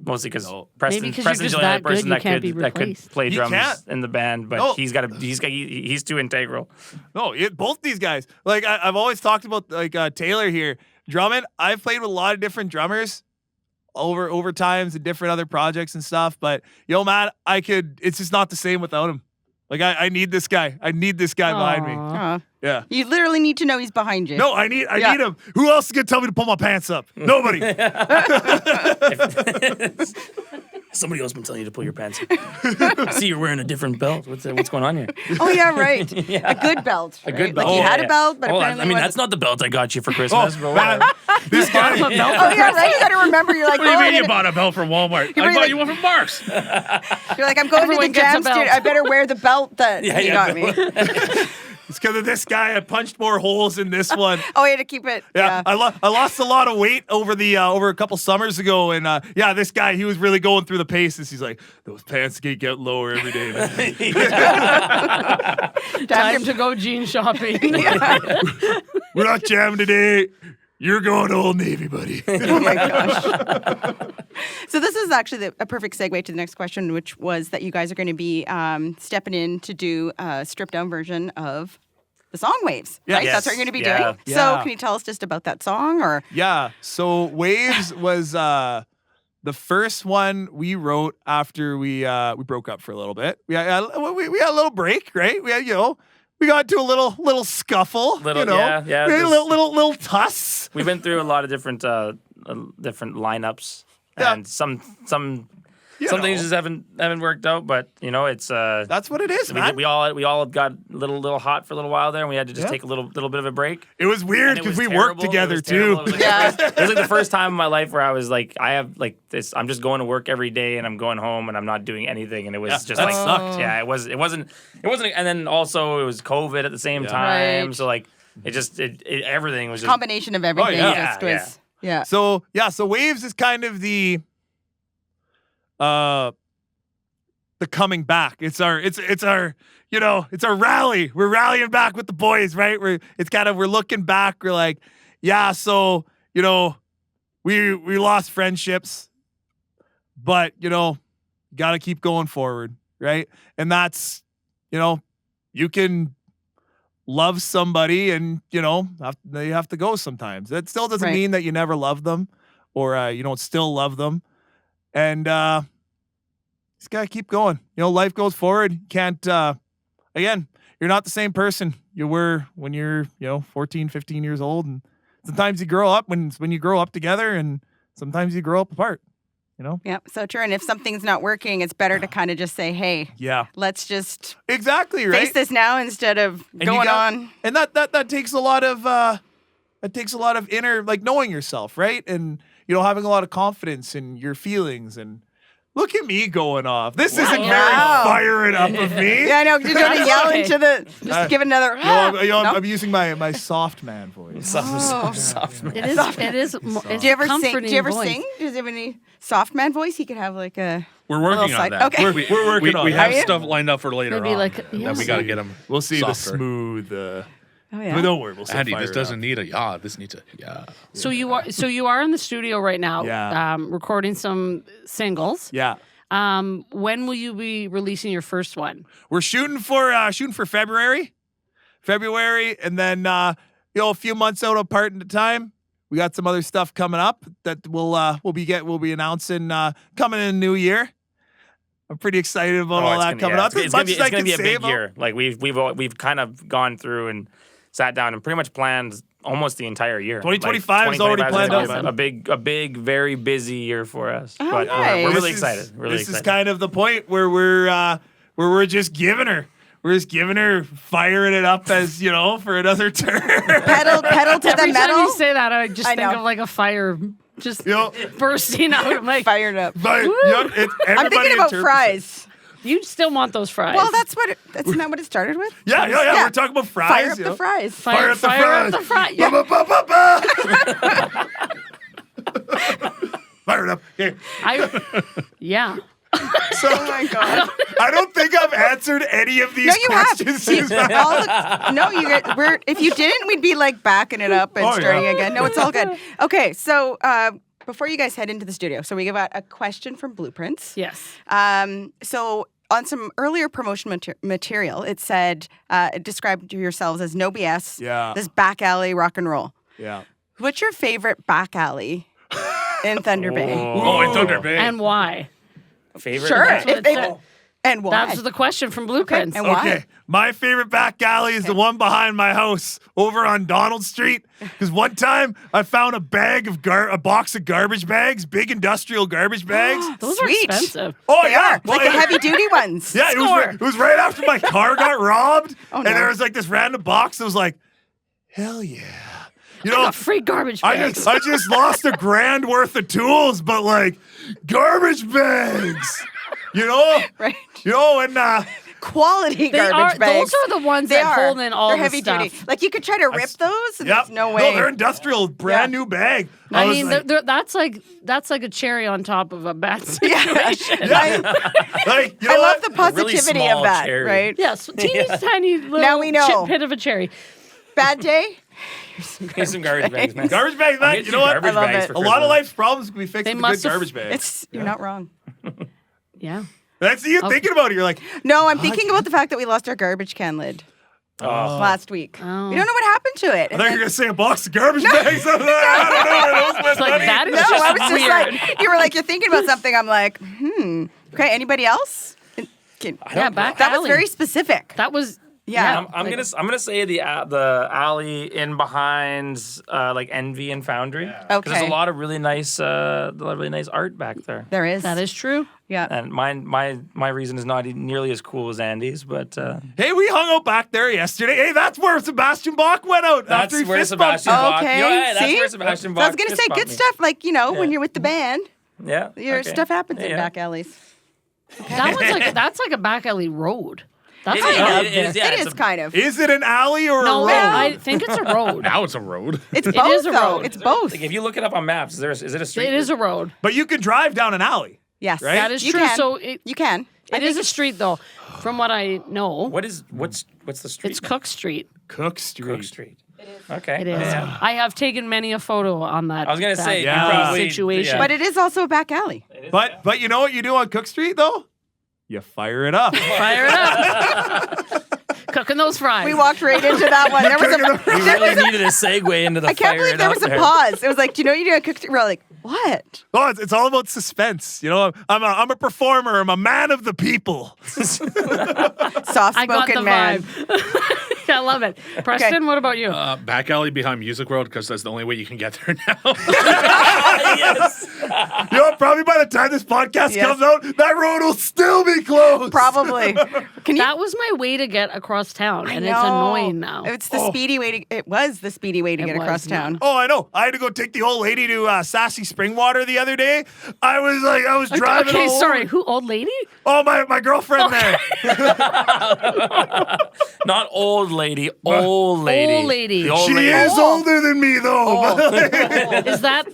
Mostly because Maybe 'cause you're Preston's just the only that other person good, you can't be that could replaced. play He drums can't. in the band, but No. he's too integral. No, both these guys. Like I've always talked about, like Taylor here, drumming. I've played with a lot of different drummers over times and different other projects and stuff. But man, it's just not the same without him. Like I need this guy. I need this guy behind me. Aw. Yeah. You literally need to know he's behind you. No, I need him. Who else is gonna tell me to pull my pants up? Nobody. Somebody else been telling you to pull your pants up. I see you're wearing a different belt. What's going on here? Oh yeah, right. A good belt. A right? good belt. Like he had a yeah. belt, but Oh, apparently I mean, wasn't- that's not the belt I got you for Christmas. but Man, whatever. this guy. Oh yeah, right. You got to remember. You're like, What do you mean you I'm bought a belt from Walmart? You're I bought like- you one from Mark's. You're like, I'm going Everyone to the gets a jam belt. studio. I better wear the belt that Yeah, he yeah, got me. It's because of this guy. I punched more holes in this one. Oh, you had to keep it. Yeah, I lost a lot of weight over a couple summers ago, and this guy, he was really going through the paces. He's like, those pants get lower every day, man. Time to go jean shopping. We're not jamming today. You're going to Old Navy, buddy. Oh my gosh. So this is actually a perfect segue to the next question, which was that you guys are going to be stepping in to do a stripped down version of the song Waves, right? Yes. That's what you're going to be Yeah. doing. Yeah. So can you tell us just about that song, or? Yeah. So Waves was the first one we wrote after we broke up for a little bit. We had a little break, right? We had we got into a little scuffle. Yeah. We had a little tuss. We've been through a lot of different lineups, Yeah. and some You things know. just haven't worked out. But it's That's what it is, we, man. we all got a little hot for a little while there, and we had to just take a little bit of a break. It was weird And it because was we worked terrible. It together was too. terrible. It was like it was like the first time in my life where I was like, I have like this. I'm just going to work every day, and I'm going home, and I'm not doing anything. And it was Yeah, just that like sucked. Yeah, it wasn't. And then also it was COVID at the same time, Right. so like everything was just Combination of everything. yeah. Just was, yeah. So Waves is kind of the coming back. It's our rally. We're rallying back with the boys, right? We're looking back. We're like, yeah, so we lost friendships, but gotta keep going forward, right? And that's you can love somebody and they have to go sometimes. That still doesn't Right. mean that you never love them or you don't still love them. And just gotta keep going. Life goes forward. You can't again, you're not the same person you were when you're 14, 15 years old, and sometimes you grow up when you grow up together, and sometimes you grow up apart. You know? Yep, so true. And if something's not working, it's better to kind of just say, hey, Yeah. let's just Exactly, right? face this now instead of And you going got- on. And that takes a lot of inner, like, knowing yourself, right? And having a lot of confidence in your feelings. And look at me going off. This isn't very Wow. fire it up of me. Yeah, I know. You're going to yell into the, just give another, I'm using my soft man voice. Soft man. It is. It is. It's Do you ever sing? comforting Do you ever voice. sing? Does he have any soft man voice? He could have like a. We're working little on side- that. okay. We're working on We it. have Are you? stuff lined up for later Maybe on. like- that yes. we got to get them. We'll see softer. the smooth. Oh yeah. But don't worry, we'll see. Andy, fire this it doesn't up. need a yeah. This needs a yeah. So you are in the studio right now, Yeah. recording some singles. Yeah. When will you be releasing your first one? We're shooting for February, and then a few months out apart in the time. We got some other stuff coming up that we'll be announcing coming in the new year. I'm pretty excited about all that coming up. It's As gonna much be, as I it's gonna can be a say big about- year. Like we've kind of gone through and sat down and pretty much planned almost the entire year. 2025 is already 2025 planned gonna be a big, very busy year for us. Oh, but nice. we're really This is- excited. We're really this excited. is kind of the point where we're just giving her. We're just giving her, firing it up as for another turn. pedal to the Every time metal. you say that, I just I think know. of like a fire just You know, bursting out. I'm like, Fired up. but I'm everybody thinking about interprets it. fries. you still want those fries? Well, that's not what it started with. Yeah. Yeah. We're talking about fries. Fire up you the know. fries. Fire up the fire fries. up the fry. Ba, Yeah. ba, ba, ba, ba. Fire it up. Here. Yeah. So Oh my god. I don't think I've answered any of these No, you have. questions. If you didn't, we'd be like backing it up and Oh, yeah. starting again. No, it's all good. Okay, so before you guys head into the studio, so we got a question from Blueprints. Yes. So on some earlier promotion material, it said, it described yourselves as no BS, Yeah. this back alley rock and roll. Yeah. What's your favorite back alley in Thunder Bay? Oh, in Thunder Bay. And why? Favorite? Sure. That's what it said. And why? That's the question from Blueprints. And why? Okay, my favorite back alley is the one behind my house over on Donald Street. Because one time I found a box of garbage bags, big industrial garbage bags. Those Sweet. are expensive. Oh They yeah, are, like the heavy duty ones. Yeah, it was right after my car got robbed, and no. there was like this random box that was like, hell yeah, I got free garbage bags. I just lost $1,000 worth of tools, but like garbage bags, Right. and Quality They garbage are. bags. Those are the ones They that are. hold in all They're the heavy stuff. duty. Like you could try to rip those, and yep, there's no way. they're industrial, brand new bag. I was mean, like, that's like a cherry on top of a bad Yeah. situation. like, you know I love what? the really positivity small of that, cherry. right? Yes, teeny tiny little Now we know. chip pit of a cherry. Bad day. Here's some garbage bags, man. Garbage bags, I'll man. get You know what? garbage I love bags it. for A lot of Christmas. life's problems can be fixed They with a good must have- garbage bag. You're not wrong. Yeah. That's you thinking about it. You're like, No, I'm thinking about the fact that we lost our garbage can lid last week. Oh. We don't know what happened to it. I thought you were gonna say a box of garbage bags. I don't know where those went, It's like buddy. that is No, just I was just weird. like, you were like, you're thinking about something. I'm like, Okay, anybody else? Yeah, back That was alley. very specific. That was Yeah. I'm gonna say the alley in behind like Envy and Foundry. Okay. There's a lot of really nice art back there. There is. That is true. Yeah. And my reason is not nearly as cool as Andy's, but Hey, we hung out back there yesterday. Hey, that's where Sebastian Bach went out that's after he where fist bumped Sebastian you. Bach. Okay. Yeah, that's See? where Sebastian So I was Bach. gonna fist say bumped good me. stuff. Like when Yeah. you're with the band, Yeah. your okay. stuff happens in Yeah. back alleys. That's like a back alley road. That's It like is, a- it is, yeah, It it's is a- kind of. Is it an alley or no, a road? I think it's a road. Now it's a road. It's It both is a though. road. It's both. Like if you look it up on maps, is it a street? It is a road. But you can drive down an alley. Yes. Right? That is You true. can. So You can. I it is think a street though, from what I know. What's the street? It's Cook Street. Cook Street. Cook Street. Okay. It is. Yeah. I have taken many a photo on that. I was gonna say, you that probably- situation. But it is also a back alley. But you know what you do on Cook Street though? You fire it up. Fire it up. Cooking those fries. We walked right into that one. There was We a. really needed a segue into the I can't fire believe it there up was a there. pause. It was like, do you know what you do at Cook Street? We're all like, what? Oh, it's all about suspense. You know, I'm a performer. I'm a man of the people. Soft I got the spoken man. vibe. I love it. Preston, what about you? Back alley behind Music World because that's the only way you can get there now. Yes. You know, probably by the time this podcast Yes. comes out, that road will still be closed. Probably. Can you? That was my way to get across town, and I it's know. annoying now. It's the speedy way to. It was the speedy way to It get was across not. town. Oh, I know. I had to go take the old lady to Sassy Springwater the other day. I was driving. Okay, all sorry. over. Who, old lady? Oh, my girlfriend there. Not old lady, old lady. Old lady. The old She lady. is older than me, though. Is that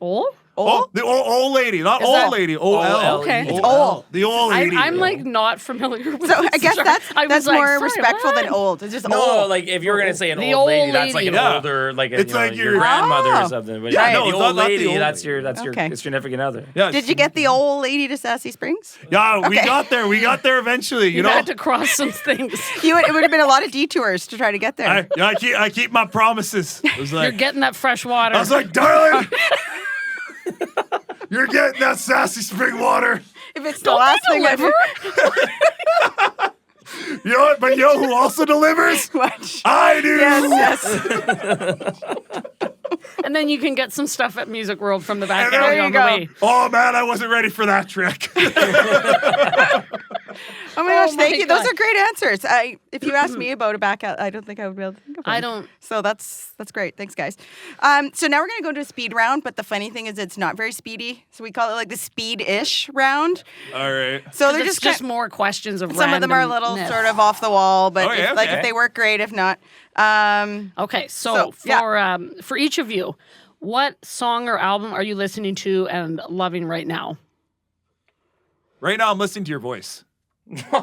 old? Oh, the old lady, not Is old that- lady. OL. Okay. It's old. The old lady. I'm like not familiar with So this. I guess Sorry. I that's was like, more sorry, respectful what? than old. It's just No, old. like if you were gonna say an The old lady, old that's like an lady. Yeah. older, like It's you know, like your your- grandmother Oh. or something. But Yeah, yeah, no, the it's old not the lady, old that's lady. your Okay. significant other. Yeah, Did you get the old lady to Sassy Springs? Yeah, we Okay. got there. We got there eventually. You You know. had to cross some things. It would have been a lot of detours to try to get there. I keep my promises. It was You're like, getting that fresh water. I was like, darling, you're getting that Sassy Spring water. If it's the last thing I do. You know what? But you know who also delivers? Watch. I do. Yes. and then you can get some stuff at Music World from the back And there alley you on go. the way. Oh man, I wasn't ready for that trick. Oh my gosh, Oh thank my you. Those God. are great answers. If you asked me about a back out, I don't think I would be able to think of one. I don't. So that's great. Thanks, guys. So now we're gonna go into a speed round, but the funny thing is it's not very speedy. So we call it like the speed-ish round. All right. So they're It's just more questions of some of them are a little randomness. sort of off the wall, but Okay, if, like okay. if they work, great. If not, Okay, So, so for each of you, what song or album are you listening to and loving right now? Right now, I'm listening to your voice.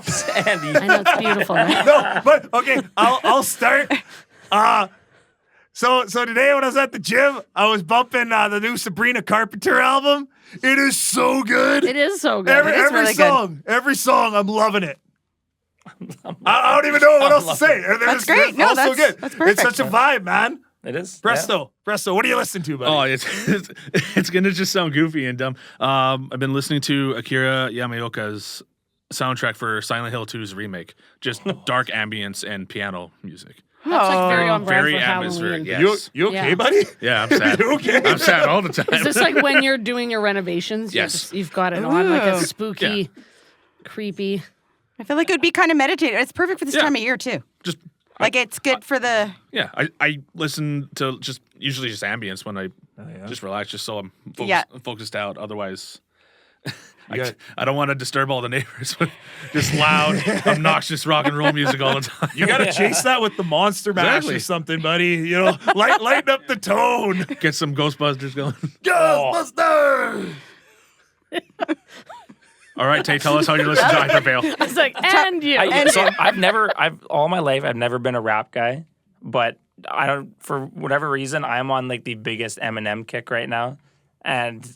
Sandy. I know it's beautiful. Right? No, but okay, I'll start. So today when I was at the gym, I was bumping the new Sabrina Carpenter album. It is so good. It is so good. Every really good. every song, I'm loving it. I don't even know what else to say. That's great. No, all so that's- good. that's It's perfect. such a vibe, man. It is. Presto. What do you listen to, buddy? Oh, it's gonna just sound goofy and dumb. I've been listening to Akira Yamaoka's soundtrack for Silent Hill 2's remake. Just dark ambience and piano music. That's like very on brand Very for atmospheric. Halloween. Yes. You okay, Yeah. buddy? Yeah, I'm sad. You okay? I'm sad all the time. Is this like when you're doing your renovations? Yes. You've got it on like a Ooh. spooky, creepy. I feel like it would be kind of meditative. It's perfect for this Yeah. time of year too. Just Like it's good for the. yeah, I listen to usually just ambience when I just relax, just so I'm focused out. Otherwise, I don't want to disturb all the neighbors with just loud, obnoxious rock and roll music all the time. You gotta chase that with the Monster Mash Exactly. or something, buddy. You know, lighten up the tone. Get some Ghostbusters going. Ghostbusters! All right, Tay, tell us how you listen to Hypervale. I was like, and you. I've all my life I've never been a rap guy, but I don't for whatever reason I'm on like the biggest Eminem kick right now, and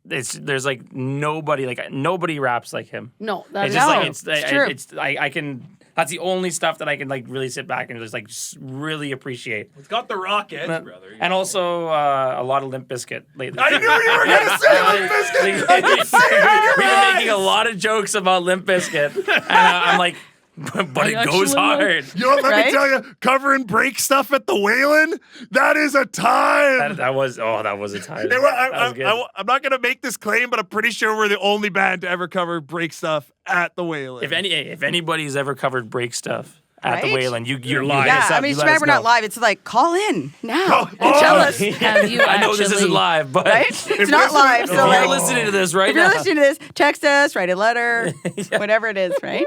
there's like nobody raps like him. No, that It's is just like true. I can. That's the only stuff that I can like really sit back and just really appreciate. It's got the rock edge, brother. And also a lot of Limp Bizkit lately. I knew you were gonna say Limp Bizkit. We've been making a lot of jokes about Limp Bizkit, and I'm like, but it goes actually hard. You know what, let me Right? tell you, covering break stuff at the Whalen, that is a time. That was a time. It wa- That was good. I'm not going to make this claim, but I'm pretty sure we're the only band to ever cover break stuff at the Whalen. If anybody's ever covered break stuff at the Right? Whalen, you're lying. Yeah, I mean, it's too bad we're not live. It's like call in now and oh, tell us, Have you I know this actually- isn't live, but right? It's not live, if so you're like, listening to this right if you're now, listening to this, text us, write a letter, whatever it is, right?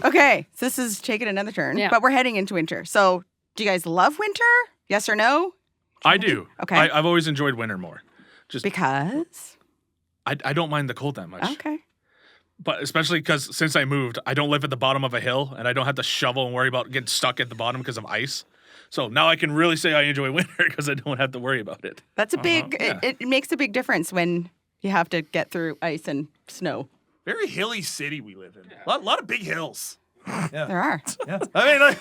Okay, so this is taking another turn, Yeah. but we're heading into winter. So, do you guys love winter? Yes or no? I do. Okay. I've always enjoyed winter more. Just Because I don't mind the cold that much. okay, But especially because since I moved, I don't live at the bottom of a hill and I don't have to shovel and worry about getting stuck at the bottom because of ice. So now I can really say I enjoy winter because I don't have to worry about it. that's a big. yeah. It makes a big difference when you have to get through ice and snow. Very hilly city we live in. A lot of big hills. There are. Yeah. I mean, like,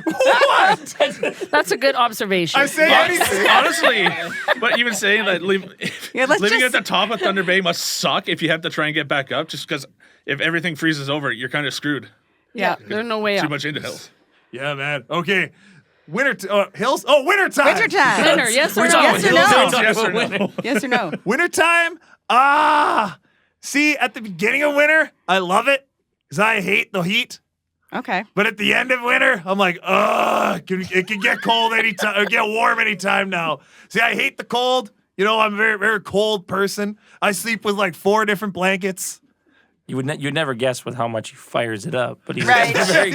what? That's a good observation. I say anything. Honestly, but even saying that Yeah, let's living just- at the top of Thunder Bay must suck if you have to try and get back up just because if everything freezes over, you're kind of screwed. Yeah. There's no way Too up. much into hills. Yeah, man. Okay. Hills? Oh, wintertime. Wintertime. Winter, yes or no? Yes or no? Yes or no? Yes or no? Wintertime? See, at the beginning of winter, I love it because I hate the heat. Okay. But at the end of winter, I'm like, it can get cold anytime, or get warm anytime now. See, I hate the cold. You know, I'm a very, very cold person. I sleep with like 4 different blankets. You'd never guess with how much he fires it up, but he's Right. very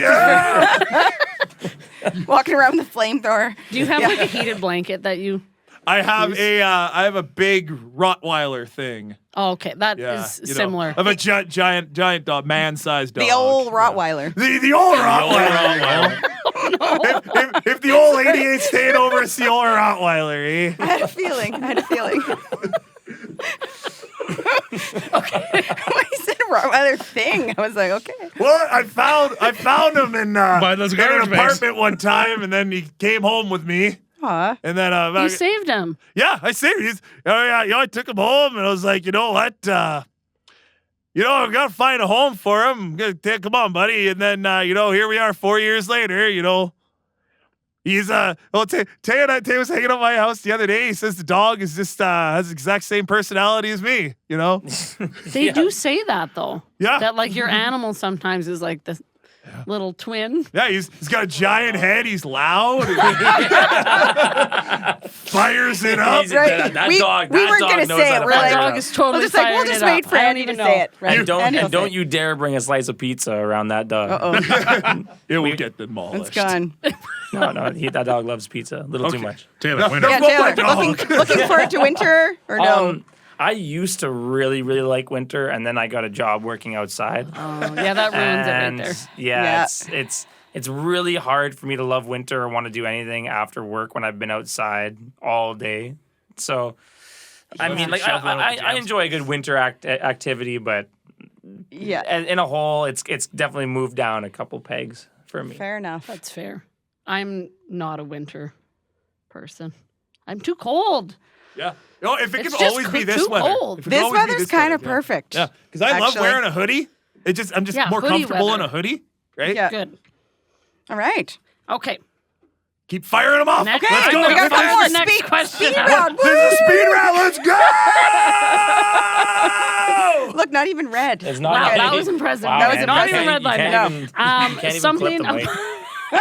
Walking around with a flamethrower. Do you have like a heated blanket that you? I have a big Rottweiler thing. Oh, okay, that is Yeah, you know, similar. of a giant dog, man-sized dog. The old Yeah. Rottweiler. The old Rottweiler. If the old lady ain't staying over, it's the old Rottweiler, eh? I had a feeling. Okay. When he said Rottweiler thing, I was like, okay. Well, I found him in Buy those an garbage bags. apartment one time, and then he came home with me. Aw. And then You saved him. yeah, I saved him. I took him home, and I was like, you know what? I've got to find a home for him. Come on, buddy. And then here we are 4 years later. He's Tay was hanging out at my house the other day. He says the dog is just has the exact same personality as me. They do say that though. Yeah. That like your animal sometimes is like the little twin. Yeah, he's got a giant head. He's loud. Fires it up. Right. That we dog weren't knows gonna how say to it. fire We're it like, That up. dog is totally we'll just like, we'll firing just it wait up. for I don't Andy even to know. say it. Right. And Andy will don't say you dare bring a slice of pizza around that dog. it. Uh-oh. It will get demolished. It's gone. No, that dog loves pizza. A little too much. Taylor, winter. Yeah, Oh my Taylor, dog. looking forward to winter or no? I used to really, really like winter, and then I got a job working outside. Oh, yeah, that ruins it right And there. Yeah. it's really hard for me to love winter or want to do anything after work when I've been outside all day. So, I mean, like I enjoy a good winter activity, but Yeah. in a whole, it's definitely moved down a couple pegs for me. Fair enough. That's fair. I'm not a winter person. I'm too cold. Yeah. If it It's can just always be too this weather. cold. If it can This always be weather's this kind of weather, perfect. Yeah, because I love actually. wearing a hoodie. I'm just Yeah, more hoodie comfortable weather. in a hoodie, right? Yeah. Good. All right. Okay. Keep firing them off. Next, Let's go. I'm gonna We got fire more the next speed- question. speed round. This is a speed round. Let's go. Look, not even red. It's not Wow, even- that was impressive. Wow, That was man, not impressive. even red line. You No. can't even flip Something. the mic.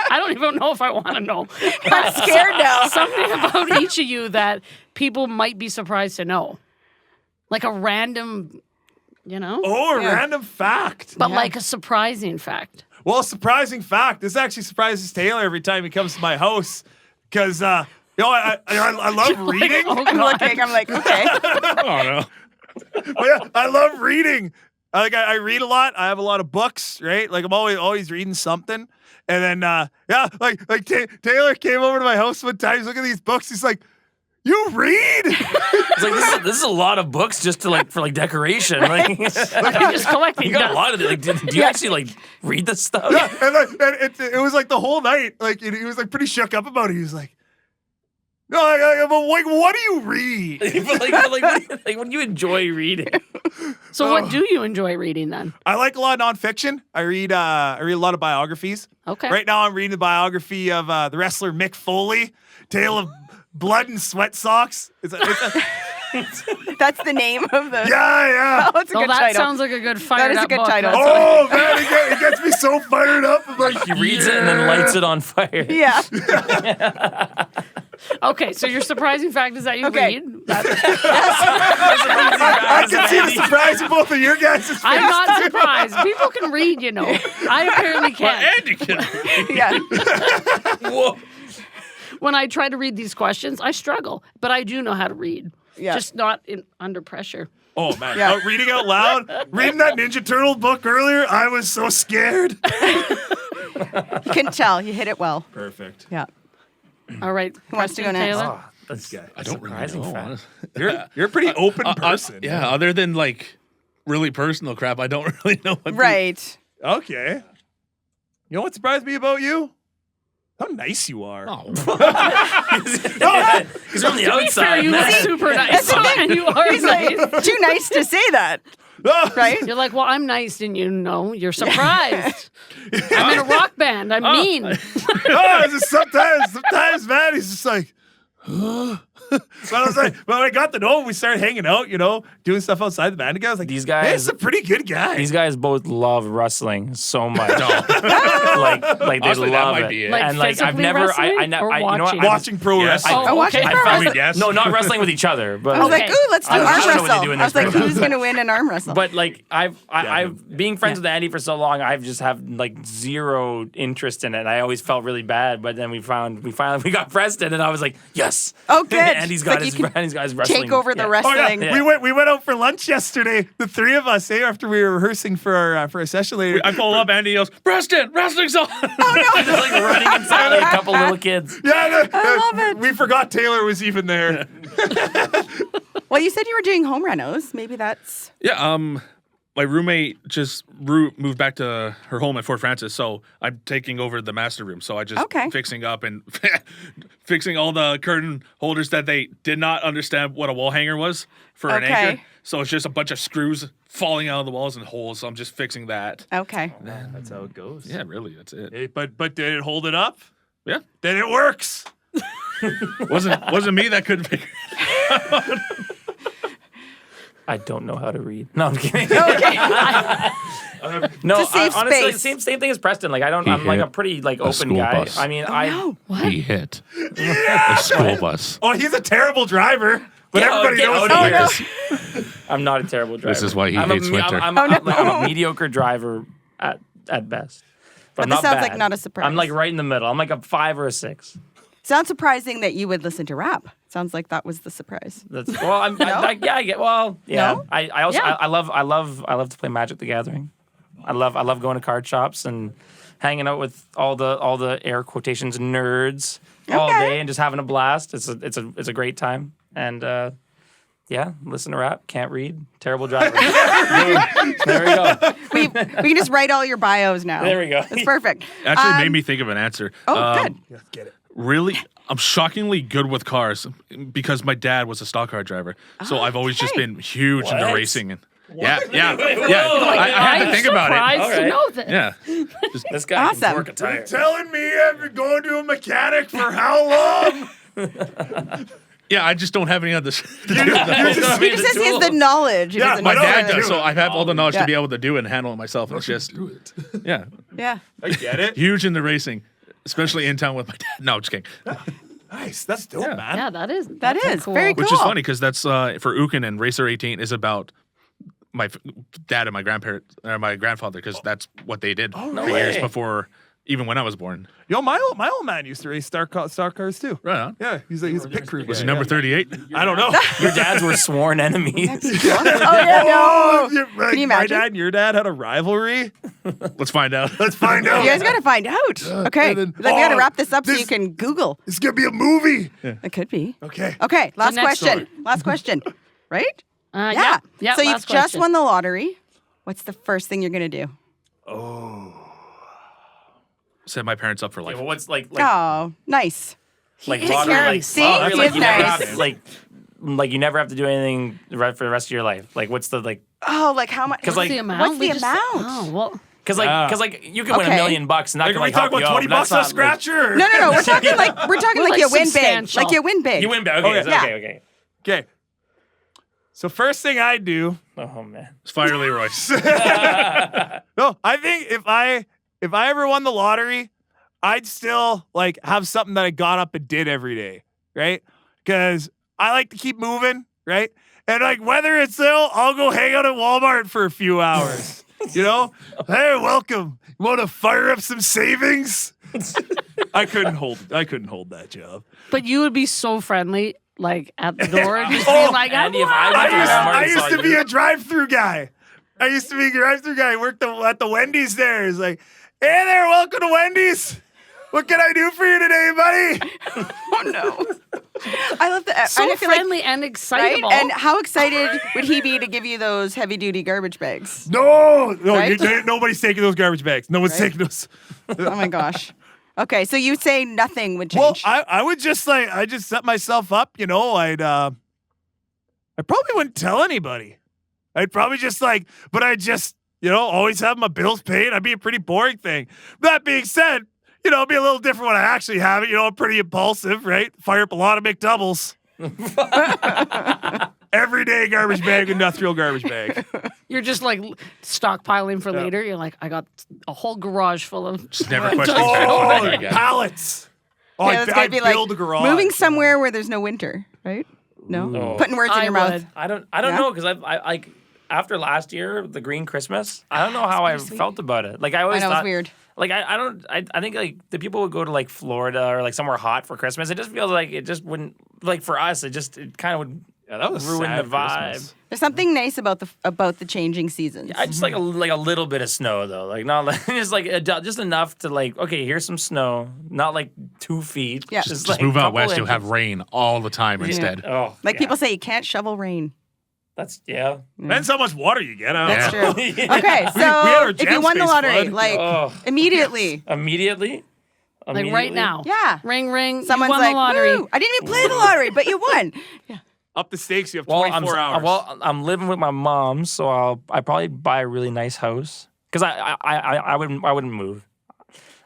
I don't even know if I want to know. I'm scared now. Something about each of you that people might be surprised to know, like a random, Oh, a random fact. but like a surprising fact. Well, a surprising fact. This actually surprises Taylor every time he comes to my house because I love reading. I'm looking. I'm like, okay. Oh no. But yeah, I love reading. I read a lot. I have a lot of books, right? Like I'm always reading something. And then Taylor came over to my house one time. He's looking at these books. He's like, "You read?" It's like this is a lot of books just to for decoration. Like You're just collecting. you got a dust. lot of it. Like, do you actually read this stuff? Yeah, and it was like the whole night. Like he was like pretty shook up about it. He was like, "No, but like, what do you read?" but when you enjoy reading, So, what do you enjoy reading then? I like a lot of nonfiction. I read a lot of biographies. Okay. Right now, I'm reading the biography of the wrestler Mick Foley, Tale of Blood and Sweat Socks. It's a That's the name of the. yeah. Oh, it's a Well, good that title. sounds like a good fire. That is a good title. Oh man, it gets me so fired up. I'm like, he reads it and then lights it on fire. Yeah. Okay, so your surprising fact is that you Okay. read. I can see the surprise in both of your guys' faces. I'm not surprised. People can read, I apparently can't. And you can. Yeah. Whoa. When I try to read these questions, I struggle, but I do know how to read. Yeah. Just not under pressure. Oh man, Yeah. reading out loud, reading that Ninja Turtle book earlier, I was so scared. You can tell. You hit it well. Perfect. Yeah. All right. Who wants to go question, next? Taylor? Oh, that's I don't really surprising know. fact. honestly. You're a pretty open person. Yeah, other than really personal crap, I don't really know what. Right. Okay. You know what surprised me about you? How nice you are. Oh. Because on the outside, You look man. super nice. And you are He's nice. like, too nice to say that, right? You're like, well, I'm nice, and you're surprised. I'm in a rock band. I'm mean. Sometimes, man, he's just like, huh? So I was like, when I got to know him, we started hanging out, doing stuff outside the band together. I was like, These hey, guys- this is a pretty good guy. These guys both love wrestling so much. like they Honestly, that love might it. be it. Like and like I've physically never, wrestling you know or what? watching? Watching pro Yes. wrestling. Oh, watching okay. pro I found, wrestling. yes. No, not wrestling with each other, but I was like, Okay. ooh, let's do I arm don't know what they wrestle. do in I was this like, program. who's going to win an arm wrestle? But like I've being friends with Andy for so long, I've just have like zero interest in it. I always felt really bad, but then we finally got Preston, and I was like, yes. Oh, good. Andy's It's got like his you can Andy's got his wrestling. take over the Oh, wrestling. yeah. We went out for lunch yesterday, the three of us, after we were rehearsing for our session later. I pull up, Andy yells, Preston, wrestling's on. Just like running inside like a couple little kids. Yeah, I love it. We forgot Taylor was even there. Well, you said you were doing home renos. Maybe that's... Yeah, my roommate just moved back to her home at Fort Francis, so I'm taking over the master room. So I just Okay. fixing up and fixing all the curtain holders that they did not understand what a wall hanger was for an Okay. anchor. So it's just a bunch of screws falling out of the walls and holes. So I'm just fixing that. Okay. That's how it goes. Yeah, really, that's it. Hey, but did it hold it up? Yeah, Then it works. wasn't me that couldn't figure. I don't know how to read. No, I'm kidding. Okay. No, To save honestly, space. same thing as Preston. Like I'm like a pretty like open school guy. bus. I mean, No. He hit a school bus. Oh, he's a terrible driver, but Get out- everybody get knows out he of is. here. I'm not a terrible driver. This is why he I'm hates a, winter. I'm Oh, no. a mediocre driver at best. But I'm this not sounds bad. like not a surprise. I'm like right in the middle. I'm like a 5 or a 6. Sounds surprising that you would listen to rap. Sounds like that was the surprise. That's well. I get. Well, yeah. No? I also Yeah. I love to play Magic the Gathering. I love going to card shops and hanging out with all the air quotations nerds all Okay. day and just having a blast. It's a great time. And yeah, listen to rap. Can't read. Terrible driver. Boom. There we go. We can just write all your bios now. There we go. That's perfect. Actually, made me think of an answer. Oh, good. Let's get it. Really, I'm shockingly good with cars because my dad was a stock car driver. So I've always just okay. been huge into What? racing. And yeah. whoa. I had to I'm think about it. surprised to Alright. know this. Yeah. This guy Awesome. can work a tire. Telling me I've been going to a mechanic for how long? Yeah, I just don't have any other to do. He just says he has the knowledge. He Yeah, doesn't My know dad it. does, so I have all the knowledge Yeah. to be able to do it and handle it myself. It's just, yeah, Yeah. I get it. huge into racing, especially in town with my dad. No, just kidding. Nice. That's dope, Yeah. man. Yeah, that is. That that's is cool. very cool. Which is funny because that's for Uken and Racer 18 is about my dad and my grandparents or my grandfather because that's what they did for years way. before even when I was born. Yo, my old man used to race stock cars too. Right on. Yeah, he's a pit crew. Was guy, he number yeah. 38? I don't know. Your dads were sworn enemies. Oh, yeah, no. Can Can you My imagine? dad and your dad had a rivalry. Let's find out. Let's find out. You guys got to find out. Okay. and then- we got to oh, wrap this up so this- you can Google. It's gonna be a movie. It could be. Okay. Okay. Last next question. Last question. Right? Yeah. So you've last just question. won the lottery. What's the first thing you're going to do? Set my parents up for life. Well, what's like Oh, nice. like is lottery, very- like, see? lottery, He like is you never nice. have to, like you never have to do anything for the rest of your life. Like what's the like? Oh, like how much? 'Cause, What's like, the amount? what's the We just- amount? Oh well. Because you can win Okay. $1 million and that Like, can are like we talking help you about out. 20 bucks on That's not, like- scratcher? No. We're talking like you win big. substantial. Like you win big. You win, okay, Okay. Yeah. okay. Okay. So first thing I do. Oh man, It's Fire Leroy. No, I think if I ever won the lottery, I'd still like have something that I got up and did every day, right? Because I like to keep moving, right? And like whether it's ill, I'll go hang out at Walmart for a few hours. You know? Hey, welcome. You want to fire up some savings? I couldn't hold that job. But you would be so friendly, like at the door, just being like, Andy, if "I'm I went to Walmart I and saw used to be you- a drive-through guy. I worked at the Wendy's there. It's like, hey there, welcome to Wendy's. What can I do for you today, buddy? Oh no. I love that. so I feel like- friendly and right? excitable." And how excited would he be to give you those heavy-duty garbage bags? No, Right? nobody's taking those garbage bags. No one's Right? taking those. Oh my gosh. Okay, so you say nothing would Well, change. I would just I just set myself up, I probably wouldn't tell anybody. I'd probably just but I just, always have my bills paid. I'd be a pretty boring thing. That being said, it'd be a little different when I actually have it. I'm pretty impulsive, right? Fire up a lot of McDoubles. Everyday garbage bag, industrial garbage bag. You're just stockpiling for later. You're like, I got a whole garage full of. Just never question back again. Pallets. Oh, yeah, it's I gonna be build a garage. moving somewhere where there's no winter, right? No, No. putting words in I your mouth. would. I don't Yeah? know because I after last year, the Green Christmas, I don't know how I felt about it. I always I know, thought it's weird. I think the people would go to Florida or somewhere hot for Christmas. It just feels like it just wouldn't for us. It kind of would that was ruin sad the vibe. Christmas. There's something nice about the changing seasons. I just like a little bit of snow though, not just enough to okay, here's some snow, not 2 feet. Yeah. Just move out couple west, you'll inches. have rain all the time instead. Oh, Like yeah. people say, you can't shovel rain. That's yeah. Depends how much water you get. That's Yeah. true. Okay, we had our so if you jam won the space lottery, flood. Oh. immediately, Immediately. Right now. yeah. Ring, ring. Someone's you won like, the lottery. "Woo, I didn't even play the lottery, but you won." Up the stakes, you have Well, 24 hours. I'm living with my mom, so I'd probably buy a really nice house because I wouldn't move.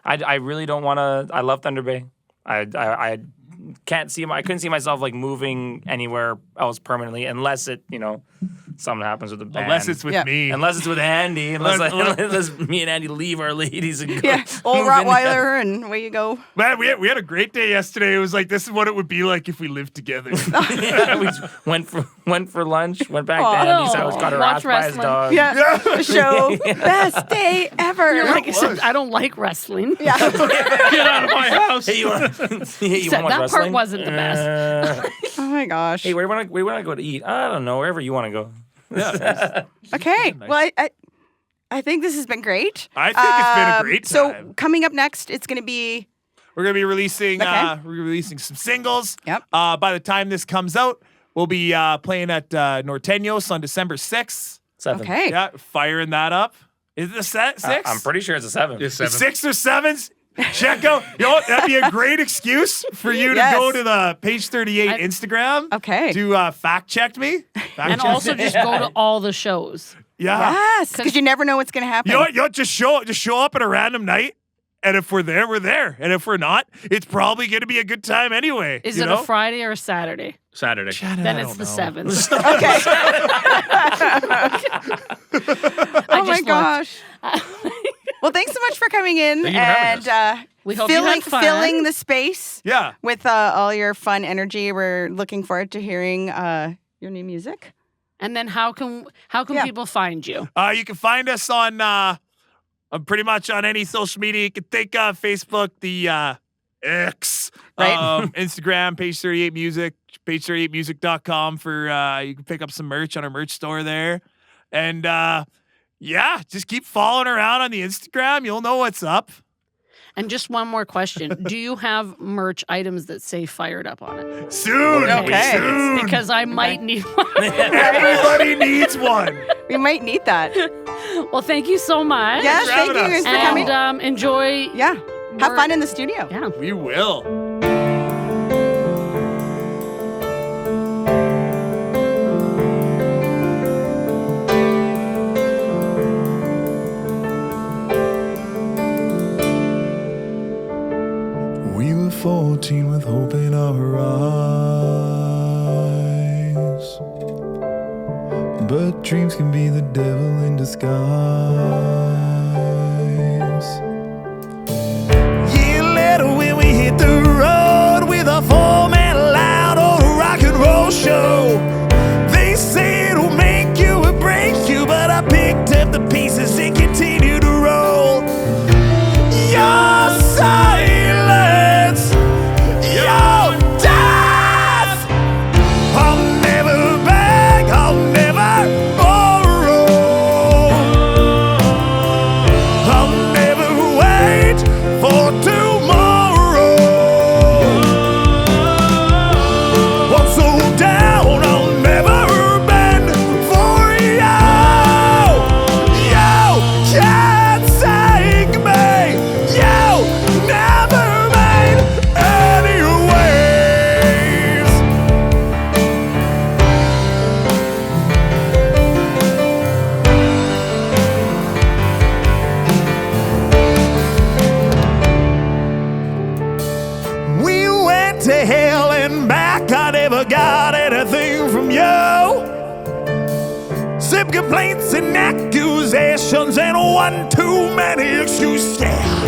I really don't want to. I love Thunder Bay. I can't see I couldn't see myself moving anywhere else permanently unless it something happens with the band. Unless it's with Yeah. me. Unless it's with Andy. Unless me and Andy leave our ladies and go Yeah, old move in together. Rottweiler, and away you go. Man, we had a great day yesterday. It was this is what it would be like if we lived together. Yeah, we just went for lunch. Went back to Andy's no. house. Got her Watch ass by his wrestling. dog. Yeah, the show, best day ever. You're like, it was. I don't like wrestling. yeah, Get out of my house. Hey, you want to That watch part wrestling? wasn't the best. oh my gosh. Hey, where do you want to go to eat? I don't know. Wherever you want to go. Okay, well, I think this has been great. I think it's been a great So time. coming up next, it's going to be We're gonna be releasing Okay. some singles. Yep. By the time this comes out, we'll be playing at Norteños on December 6th. 7. okay. Yeah, firing that up. Is it a six? I'm pretty sure it's a 7. It's The 7. 6 or 7s. Check out. That'd be a great excuse for you Yes. to go to the Page 38 I- Instagram. Okay. To fact check me. And also just go to all the shows. Yeah. Yes, because you never know what's going to happen. You know what? Just show up at a random night. And if we're there, we're there. And if we're not, it's probably going to be a good time anyway. Is you it know? a Friday or a Saturday? Saturday. Then it's the 7th. Okay. oh my just gosh. Well, thanks so much for coming in Thank you for having and We hope you had fun. filling the space Yeah. with all your fun energy. We're looking forward to hearing your new music. And then how can Yeah. people find you? You can find us on pretty much on any social media. You can think of Facebook, the X, Right. Instagram, Page 38 Music, page38music.com for you can pick up some merch on our merch store there. And yeah, just keep following around on the Instagram. You'll know what's up. And just one more question. Do you have merch items that say Fired Up on it? Soon. Okay. Soon. Because I might need one. Everybody needs one. We might need that. Well, thank you so much. Yes, for thank you having us. for coming. And enjoy. Yeah. Have fun in the studio. Yeah. We will. We were 14 with hope in our eyes, but dreams can be the devil in disguise. Yeah, later when we hit the road with a 4-man loud old rock and roll show, they say it'll make you or break you, but I picked up the pieces and continued to roll. Your silence, your death. I'll never beg, I'll never borrow. them complaints and accusations and one too many excuses. Yeah.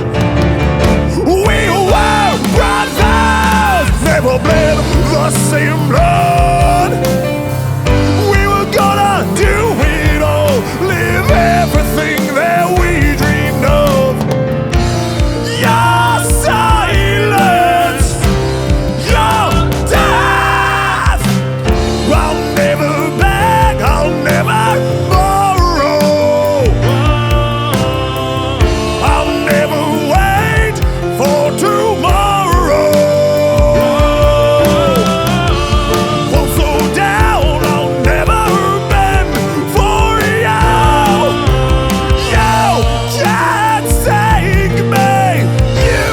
We were brothers, never bled the same blood. We were gonna do it all, live everything that we dreamed of. Your silence, your death. I'll never beg, I'll never borrow. I'll never wait for tomorrow. Won't slow down, I'll never bend for you. You can't take me. You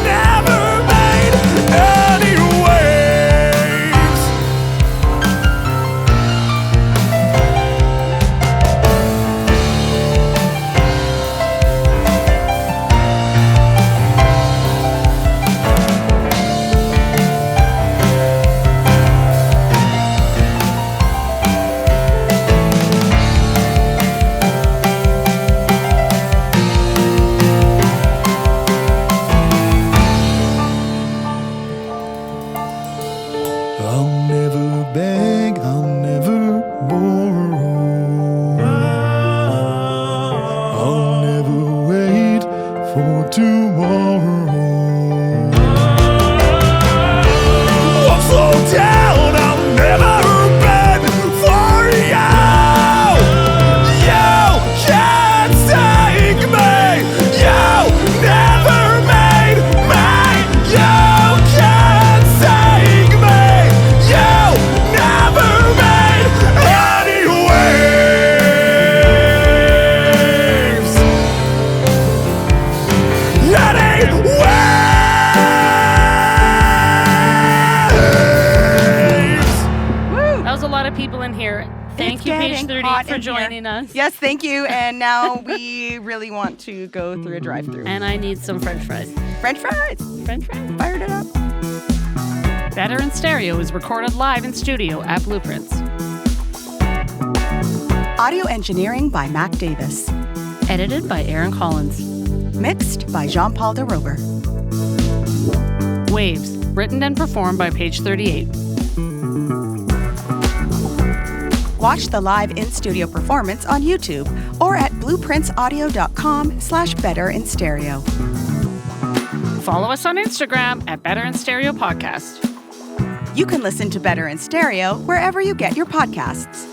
never made any waves. I'll never beg, I'll never borrow. I'll never wait for tomorrow. Won't slow down, I'll never bend for you. You can't take me. You never made me. You can't take me. You never made any waves. Any waves. That was a lot of people in here. Thank It's you, Page getting 30, hot for in here. joining us. Yes, thank you. And now we really want to go through a drive-through. And I need some French fries. French fries. French fries. Fired it up. Better in Stereo is recorded live in studio at Blueprints. Audio engineering by Mac Davis. Edited by Aaron Collins. Mixed by Jean-Paul DeRober. Waves, written and performed by Page 38. Watch the live in-studio performance on YouTube or at blueprintsaudio.com/betterinstereo. Follow us on Instagram at Better in Stereo Podcast. You can listen to Better in Stereo wherever you get your podcasts.